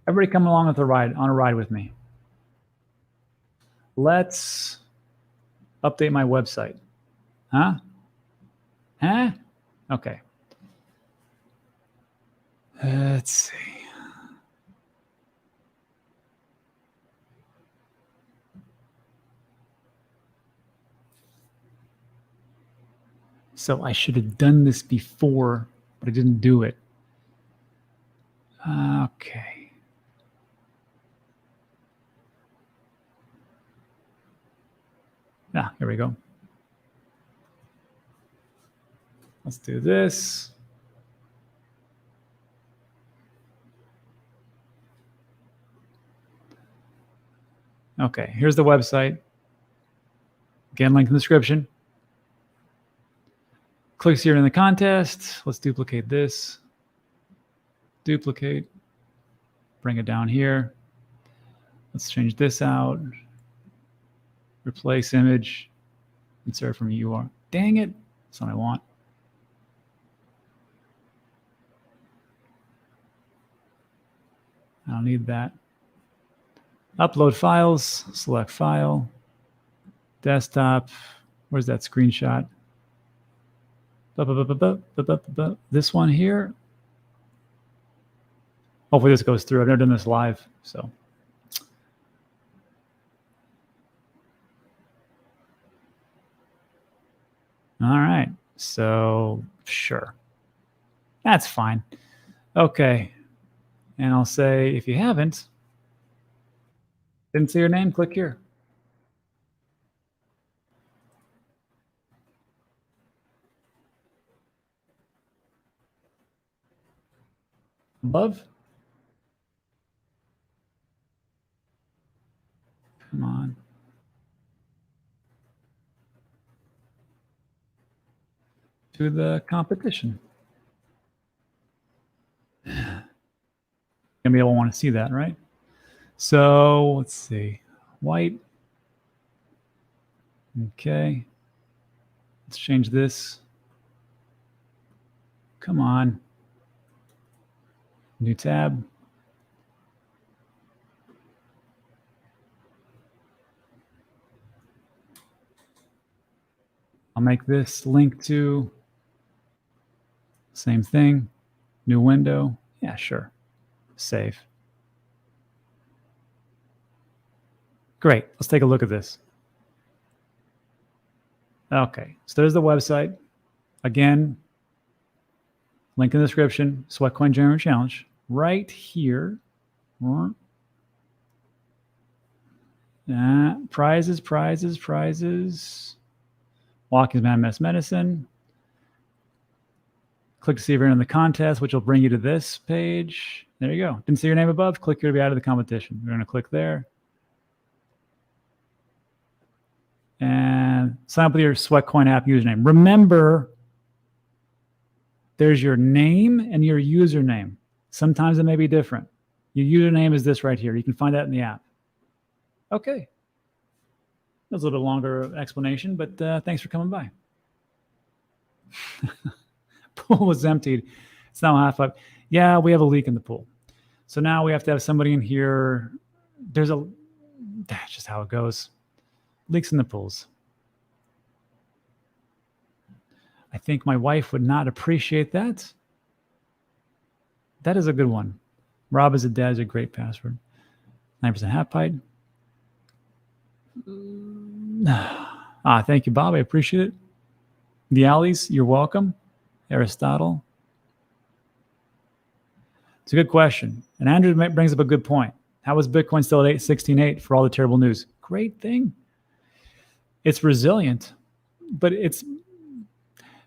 Everybody come along on a ride with me. Let's update my website. Huh? Okay. Let's see. So I should have done this before, but I didn't do it. Okay. Here we go. Let's do this. Okay, here's the website. Again, link in the description. Clicks here in the contest. Let's duplicate this. Duplicate. Bring it down here. Let's change this out. Replace image. Insert from URL. Dang it. That's what I want. I don't need that. Upload files. Select file. Desktop. Where's that screenshot? This one here. Hopefully this goes through. I've never done this live, so. All right, so sure. That's fine. Okay, and I'll say if you haven't, didn't see your name, click here. Above. Come on. To the competition. Gonna be able to want to see that, right? So let's see. White. Okay. Let's change this. Come on. New tab. I'll make this link to same thing. New window. Yeah, sure. Save. Great. Let's take a look at this. Okay. So there's the website. Again, link in the description. Sweatcoin January Challenge. Right here. Prizes, prizes, prizes. Watkins Mass Medicine. Click to see if you're in the contest, which will bring you to this page. There you go. Didn't see your name above? Click here to be out of the competition. We're going to click there. And sign up with your Sweatcoin app username. Remember, there's your name and your username. Sometimes it may be different. Your username is this right here. You can find that in the app. Okay. That was a little longer explanation, but thanks for coming by. Pool was emptied. It's now half up. Yeah, we have a leak in the pool. So now we have to have somebody in here. That's just how it goes. Leaks in the pools. I think my wife would not appreciate that. That is a good one. Rob is a dad is a great password. 9% half pint. Thank you, Bob. I appreciate it. The Alleys, you're welcome. Aristotle. It's a good question. And Andrew brings up a good point. How is Bitcoin still at 16.8 for all the terrible news? Great thing. It's resilient, but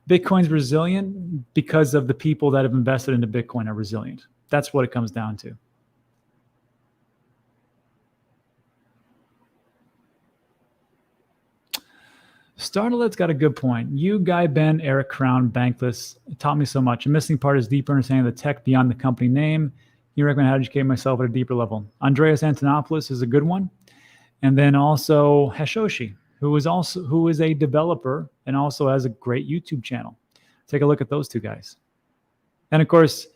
Bitcoin's resilient because of the people that have invested into Bitcoin are resilient. That's what it comes down to. Startlet's got a good point. You, Guy, Ben, Eric, Crown, Bankless, it taught me so much. A missing part is deeper understanding of the tech beyond the company name. You recommend how to educate myself at a deeper level. Andreas Antonopoulos is a good one. And then also Hashoshi, who is a developer and also has a great YouTube channel. Take a look at those two guys. And of course,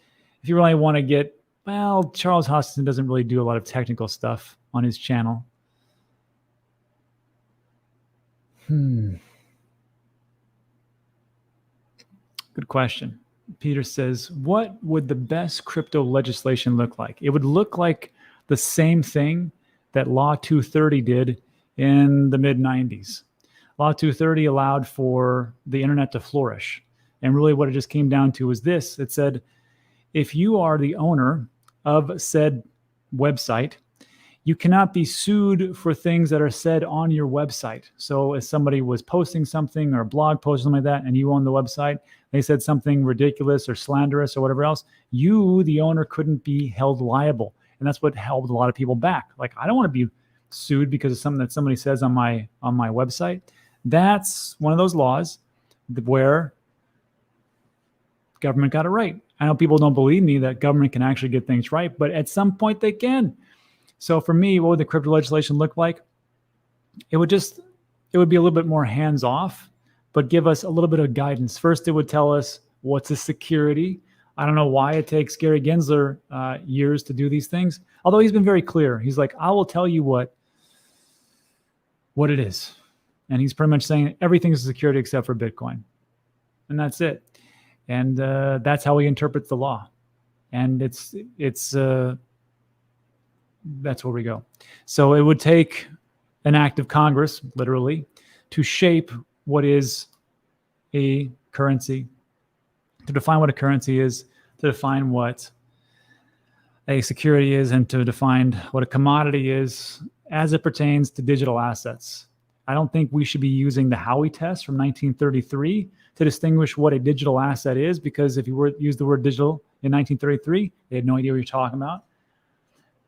if you really want to get, well, Charles Hoskinson doesn't really do a lot of technical stuff on his channel. Good question. Peter says, what would the best crypto legislation look like? It would look like the same thing that Law 230 did in the mid-90s. Law 230 allowed for the internet to flourish. And really what it just came down to was this. It said, if you are the owner of said website, you cannot be sued for things that are said on your website. So if somebody was posting something or a blog post or something like that, and you own the website, they said something ridiculous or slanderous or whatever else, you, the owner, couldn't be held liable. And that's what held a lot of people back. Like, I don't want to be sued because of something that somebody says on my website. That's one of those laws where government got it right. I know people don't believe me that government can actually get things right, but at some point they can. So for me, what would the crypto legislation look like? It would be a little bit more hands-off, but give us a little bit of guidance. First, it would tell us what's a security. I don't know why it takes Gary Gensler years to do these things, although he's been very clear. He's like, I will tell you what it is. And he's pretty much saying everything is a security except for Bitcoin. And that's it. And that's how he interprets the law. And that's where we go. So it would take an act of Congress, literally, to shape what is a currency, to define what a currency is, to define what a security is, and to define what a commodity is as it pertains to digital assets. I don't think we should be using the Howey test from 1933 to distinguish what a digital asset is, because if you use the word digital in 1933, they had no idea what you're talking about.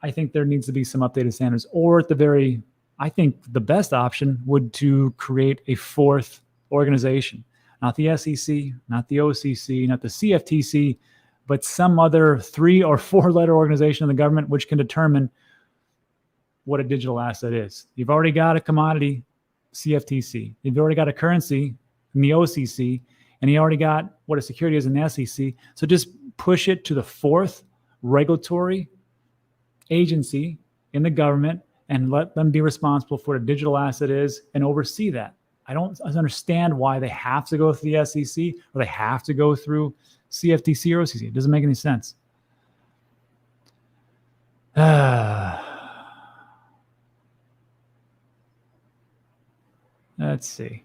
I think there needs to be some updated standards, or at the very, I think the best option would to create a fourth organization, not the SEC, not the OCC, not the CFTC, but some other 3 or 4 letter organization in the government which can determine what a digital asset is. You've already got a commodity, CFTC. You've already got a currency in the OCC, and you already got what a security is in the SEC. So just push it to the 4th regulatory agency in the government and let them be responsible for what a digital asset is and oversee that. I don't understand why they have to go through the SEC or they have to go through CFTC or OCC. It doesn't make any sense. Let's see.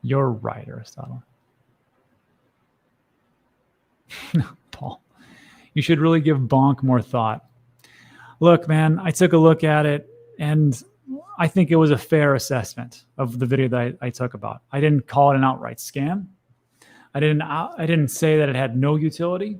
You're right, Aristotle. Paul. You should really give bonk more thought. Look, man, I took a look at it, and I think it was a fair assessment of the video that I took about. I didn't call it an outright scam. I didn't say that it had no utility,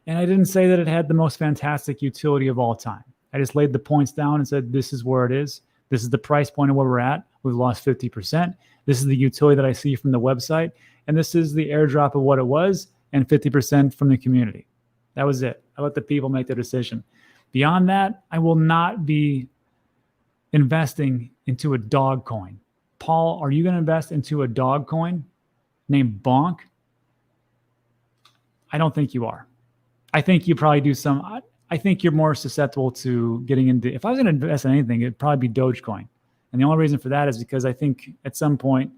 and I didn't say that it had the most fantastic utility of all time. I just laid the points down and said, this is where it is. This is the price point of where we're at. We've lost 50%. This is the utility that I see from the website. And this is the airdrop of what it was and 50% from the community. That was it. I let the people make their decision. Beyond that, I will not be investing into a dog coin. Paul, are you going to invest into a dog coin named Bonk? I don't think you are. I think you probably do some. I think you're more susceptible to getting into. If I was going to invest in anything, it'd probably be Dogecoin. And the only reason for that is because I think at some point,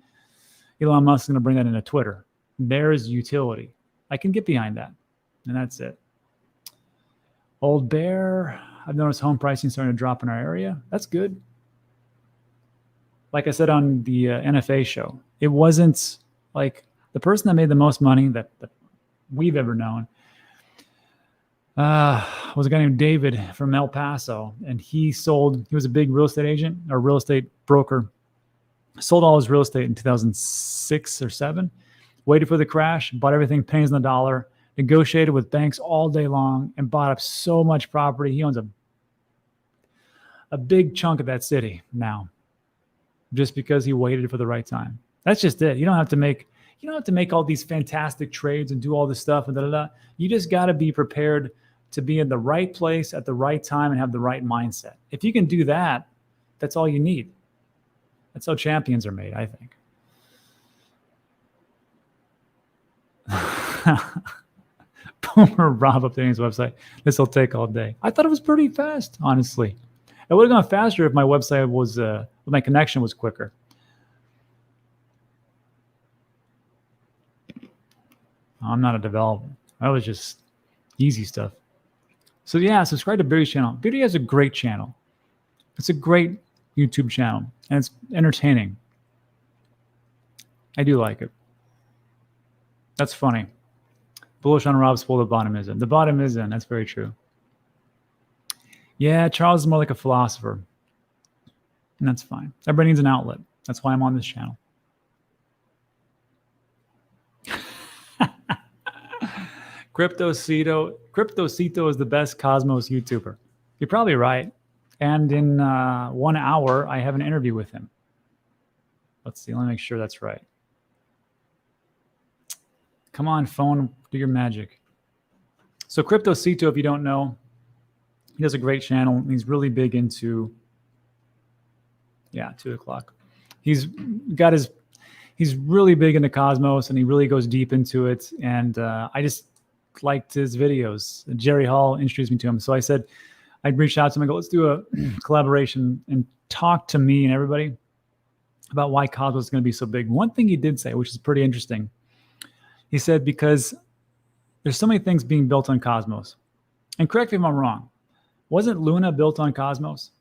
Elon Musk is going to bring that into Twitter. There's utility. I can get behind that. And that's it. Old Bear. I've noticed home pricing starting to drop in our area. That's good. Like I said on the NFA show, it wasn't like the person that made the most money that we've ever known was a guy named David from El Paso. And he was a big real estate agent or real estate broker, sold all his real estate in 2006 or 7, waited for the crash, bought everything pennies on the dollar, negotiated with banks all day long, and bought up so much property. He owns a big chunk of that city now, just because he waited for the right time. That's just it. You don't have to make all these fantastic trades and do all this stuff and da-da-da. You just got to be prepared to be in the right place at the right time and have the right mindset. If you can do that, that's all you need. That's how champions are made, I think. Boomer Rob updating his website. This will take all day. I thought it was pretty fast, honestly. It would have gone faster if my website was, my connection was quicker. I'm not a developer. That was just easy stuff. So yeah, subscribe to Beardy's channel. Beardy has a great channel. It's a great YouTube channel, and it's entertaining. I do like it. That's funny. Bullish on Rob's pull, the bottom is in. The bottom is in. That's very true. Yeah, Charles is more like a philosopher. And that's fine. Everybody needs an outlet. That's why I'm on this channel. Cryptocito is the best Cosmos YouTuber. You're probably right. And in 1 hour, I have an interview with him. Let's see. Let me make sure that's right. Come on, phone. Do your magic. So Cryptocito, if you don't know, he has a great channel. He's really big into, 2 o'clock. He's really big into Cosmos, and he really goes deep into it. And I just liked his videos. Jerry Hall introduced me to him. So I said, I'd reach out to him and go, let's do a collaboration and talk to me and everybody about why Cosmos is going to be so big. One thing he did say, which is pretty interesting, he said, because there's so many things being built on Cosmos. And correct me if I'm wrong. Wasn't Luna built on Cosmos?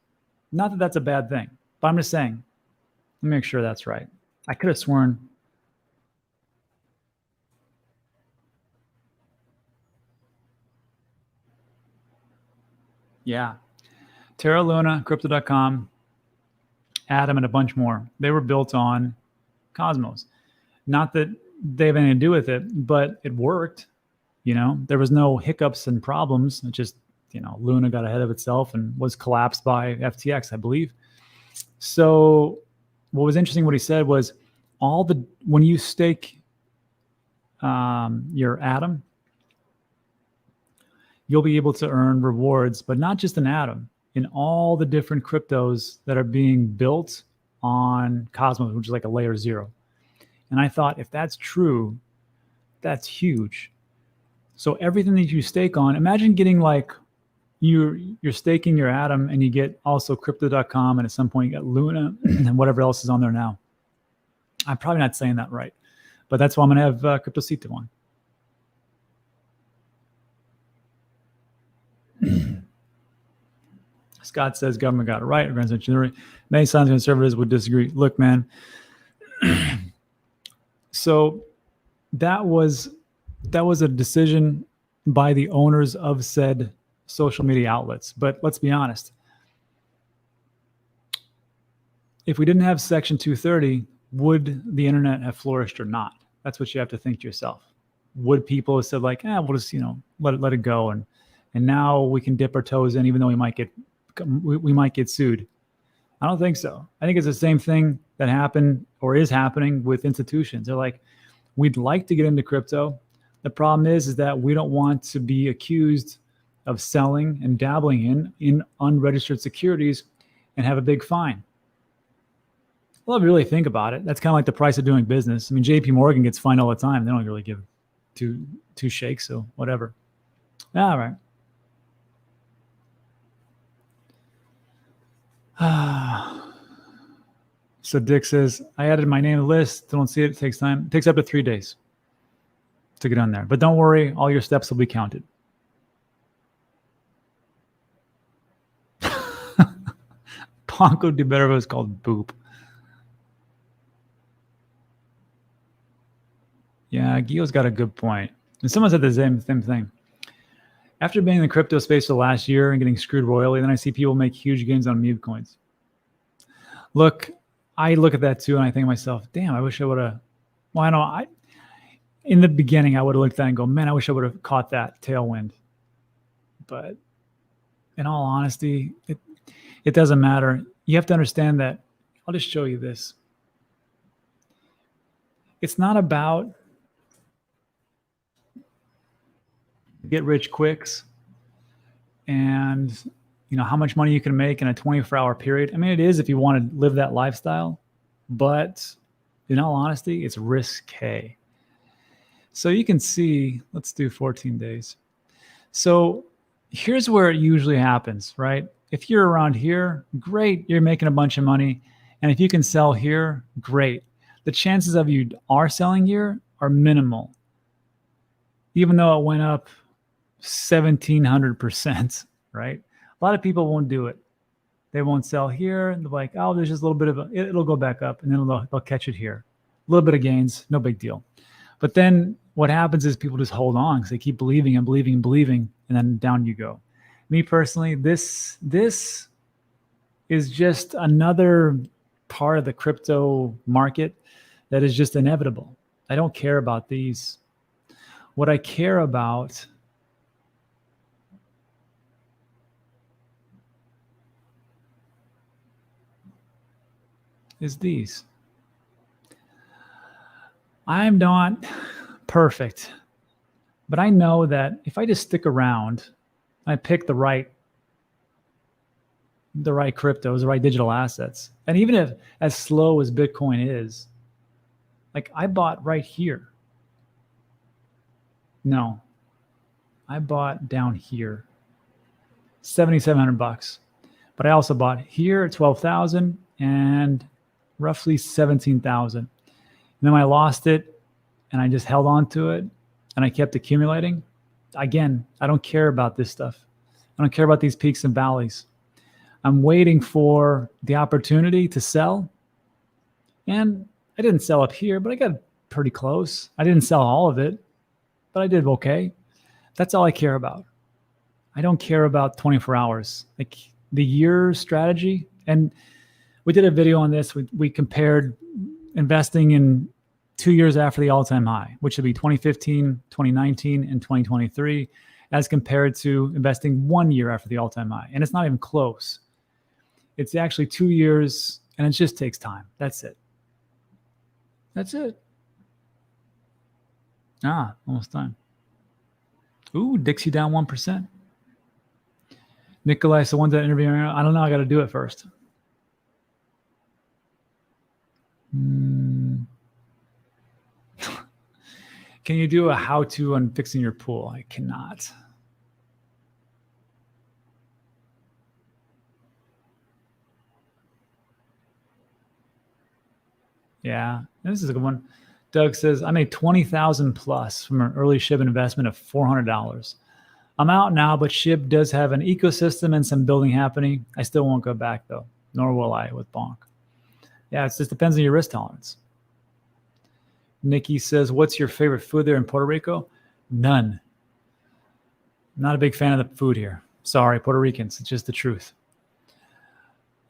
Not that that's a bad thing, but I'm just saying, let me make sure that's right. I could have sworn. Yeah. Terra Luna, Crypto.com, Atom, and a bunch more. They were built on Cosmos. Not that they have anything to do with it, but it worked. There was no hiccups and problems. It just, Luna got ahead of itself and was collapsed by FTX, I believe. So what was interesting, what he said was when you stake your Atom, you'll be able to earn rewards, but not just in Atom, in all the different cryptos that are being built on Cosmos, which is like a layer 0. And I thought, if that's true, that's huge. So everything that you stake on, imagine getting like, you're staking your Atom and you get also Crypto.com, and at some point you got Luna and whatever else is on there now. I'm probably not saying that right, but that's why I'm going to have Cryptocito on. Scott says government got it right. Many science conservatives would disagree. Look, man. So that was a decision by the owners of said social media outlets. But let's be honest. If we didn't have Section 230, would the internet have flourished or not? That's what you have to think to yourself. Would people have said like, we'll just, let it go. And now we can dip our toes in, even though we might get sued. I don't think so. I think it's the same thing that happened or is happening with institutions. They're like, we'd like to get into crypto. The problem is that we don't want to be accused of selling and dabbling in unregistered securities and have a big fine. Well, if you really think about it, that's kind of like the price of doing business. I mean, JP Morgan gets fined all the time. They don't really give two shakes, so whatever. All right. So Dick says, I added my name to the list. Don't see it. It takes time. It takes up to 3 days to get on there. But don't worry, all your steps will be counted. Ponko de Bervo is called Boop. Yeah, Gio's got a good point. And someone said the same thing. After being in the crypto space for the last year and getting screwed royally, then I see people make huge gains on meme coins. Look, I look at that too, and I think to myself, damn, I wish I would have. Well, I know in the beginning, I would have looked at that and go, man, I wish I would have caught that tailwind. But in all honesty, it doesn't matter. You have to understand that. I'll just show you this. It's not about get rich quicks and how much money you can make in a 24-hour period. I mean, it is if you want to live that lifestyle, but in all honesty, it's risque. So you can see, let's do 14 days. So here's where it usually happens, right? If you're around here, great, you're making a bunch of money. And if you can sell here, great. The chances of you are selling here are minimal, even though it went up 1,700%, right? A lot of people won't do it. They won't sell here. And they're like, oh, there's just a little bit of it'll go back up, and then they'll catch it here. A little bit of gains, no big deal. But then what happens is people just hold on because they keep believing and believing and believing, and then down you go. Me personally, this is just another part of the crypto market that is just inevitable. I don't care about these. What I care about is these. I'm not perfect, but I know that if I just stick around, I pick the right cryptos, the right digital assets. And even if as slow as Bitcoin is, like I bought right here. No, I bought down here, $7,700. But I also bought here at 12,000 and roughly 17,000. And then I lost it and I just held on to it and I kept accumulating. Again, I don't care about this stuff. I don't care about these peaks and valleys. I'm waiting for the opportunity to sell. And I didn't sell up here, but I got pretty close. I didn't sell all of it, but I did okay. That's all I care about. I don't care about 24 hours. Like the year strategy. And we did a video on this. We compared investing in 2 years after the all-time high, which would be 2015, 2019, and 2023, as compared to investing 1 year after the all-time high. And it's not even close. It's actually 2 years, and it just takes time. That's it. That's it. Almost time. Ooh, Dixie down 1%. Nikolai, so one's that interview. I don't know. I got to do it first. Can you do a how-to on fixing your pool? I cannot. Yeah, this is a good one. Doug says, I made 20,000 plus from an early SHIB investment of $400. I'm out now, but SHIB does have an ecosystem and some building happening. I still won't go back though, nor will I with Bonk. Yeah, it just depends on your risk tolerance. Nikki says, what's your favorite food there in Puerto Rico? None. Not a big fan of the food here. Sorry, Puerto Ricans. It's just the truth.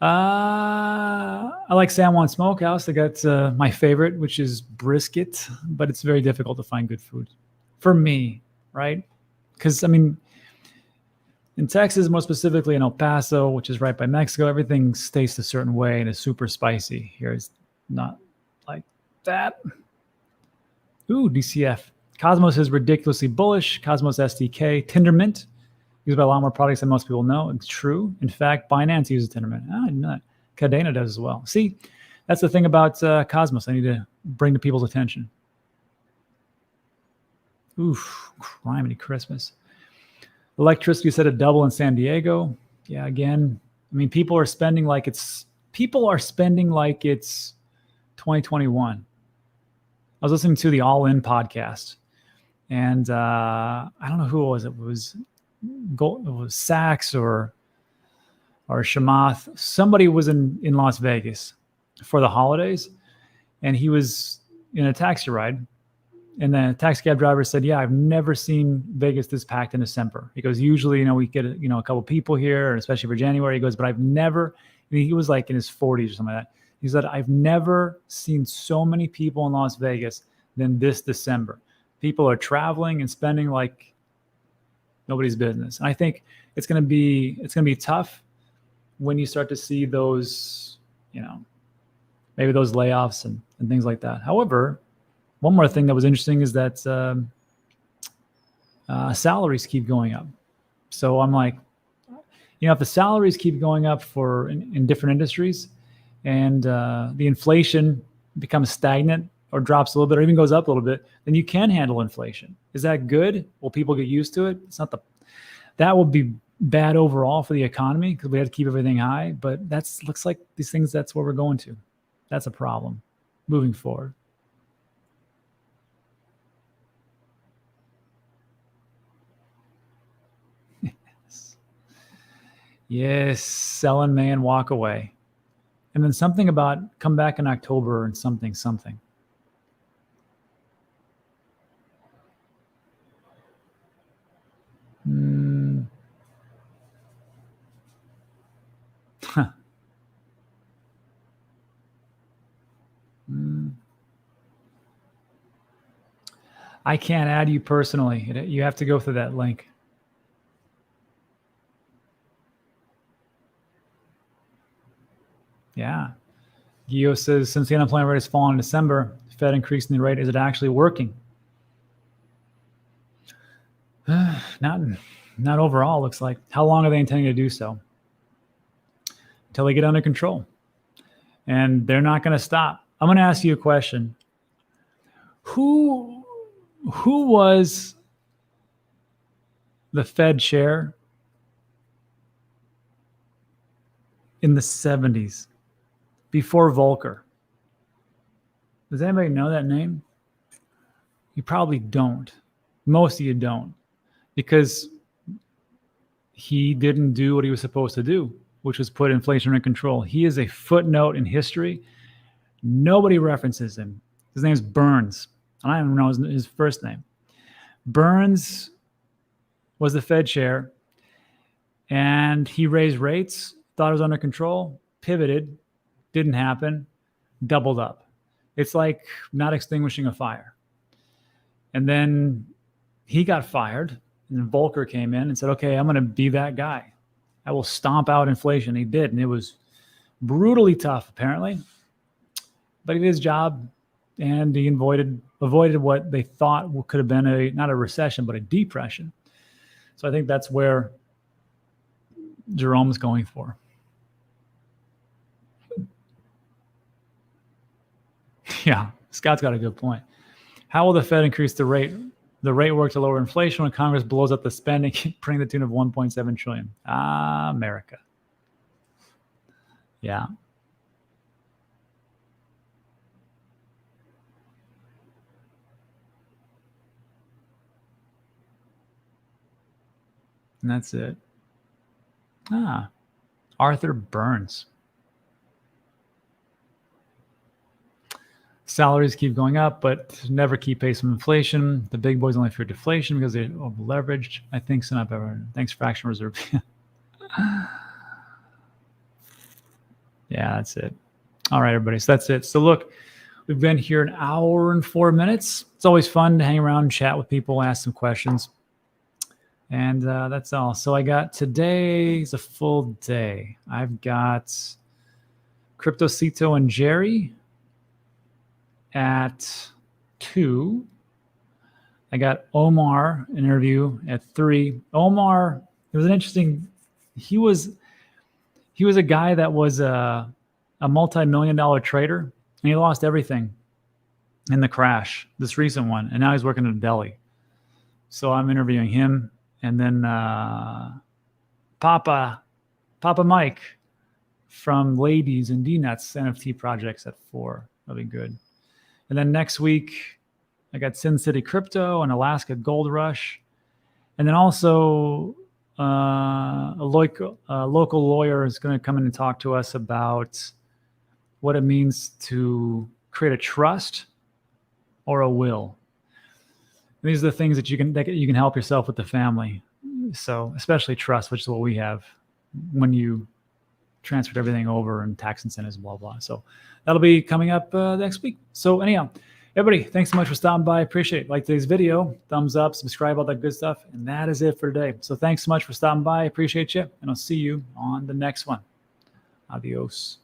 I like San Juan Smokehouse. I got my favorite, which is brisket, but it's very difficult to find good food for me, right? Because, I mean, In Texas, more specifically in El Paso, which is right by Mexico, everything tastes a certain way and is super spicy. Here it's not like that. Ooh, DCF. Cosmos is ridiculously bullish. Cosmos SDK. Tendermint, used by a lot more products than most people know. It's true. In fact, Binance uses Tendermint. I didn't know that. CARDANO does as well. See, that's the thing about Cosmos I need to bring to people's attention. Oof, criminy Christmas. Electricity set a double in San Diego. Yeah, again, I mean, people are spending like it's 2021. I was listening to the All In podcast, and I don't know who it was. It was Sachs or Shamath. Somebody was in Las Vegas for the holidays, and he was in a taxi ride. And the taxi cab driver said, yeah, I've never seen Vegas this packed in December. He goes, usually, we get, a couple people here, and especially for January. He goes, but I've never, he was like in his 40s or something like that. He said, I've never seen so many people in Las Vegas than this December. People are traveling and spending like nobody's business. And I think it's going to be tough when you start to see those, maybe those layoffs and things like that. However, one more thing that was interesting is that salaries keep going up. So I'm like, if the salaries keep going up in different industries, and the inflation becomes stagnant or drops a little bit or even goes up a little bit, then you can handle inflation. Is that good? Will people get used to it? It's not that would be bad overall for the economy because we have to keep everything high. But looks like these things, that's where we're going to. That's a problem moving forward. Yes, sell in May and walk away. And then something about come back in October and something. I can't add you personally. You have to go through that link. Yeah. Gio says, since the unemployment rate has fallen in December, Fed increasing the rate, is it actually working? Not overall, looks like. How long are they intending to do so? Until they get under control. And they're not going to stop. I'm going to ask you a question. Who was the Fed chair in the 70s? Before Volcker. Does anybody know that name? You probably don't. Most of you don't. Because he didn't do what he was supposed to do, which was put inflation under control. He is a footnote in history. Nobody references him. His name is Burns. I don't even know his first name. Burns was the Fed chair, and he raised rates, thought it was under control, pivoted, didn't happen, doubled up. It's like not extinguishing a fire. And then he got fired, and Volcker came in and said, okay, I'm going to be that guy. I will stomp out inflation. He did, and it was brutally tough, apparently. But he did his job, and he avoided what they thought could have been not a recession, but a depression. So I think that's where Jerome's going for. Yeah, Scott's got a good point. How will the Fed increase the rate? The rate work to lower inflation when Congress blows up the spending, bring the tune of 1.7 trillion. America. Yeah. And that's it. Arthur Burns. Salaries keep going up, but never keep pace with inflation. The big boys only fear deflation because they're over leveraged. I think so. Not ever. Thanks, Fraction Reserve. Yeah, that's it. All right, everybody. So that's it. So look, we've been here an hour and 4 minutes. It's always fun to hang around and chat with people, ask some questions. And that's all. So I got today's a full day. I've got Cryptocito and Jerry at 2. I got Omar interview at 3. Omar, it was an interesting. He was a guy that was a multi-million-dollar trader, and he lost everything in the crash, this recent one, and now he's working in a deli. So I'm interviewing him, and then Papa Mike from Ladies and D-Nuts NFT projects at 4. That'll be good. And then next week, I got Sin City Crypto and Alaska Gold Rush. And then also a local lawyer is going to come in and talk to us about what it means to create a trust or a will. And these are the things that you can help yourself with the family. So especially trust, which is what we have when you transferred everything over and tax incentives, blah, blah. So that'll be coming up next week. So anyhow, everybody, thanks so much for stopping by. Appreciate it. Like today's video, thumbs up, subscribe, all that good stuff. And that is it for today. So thanks so much for stopping by. Appreciate you. And I'll see you on the next one. Adios.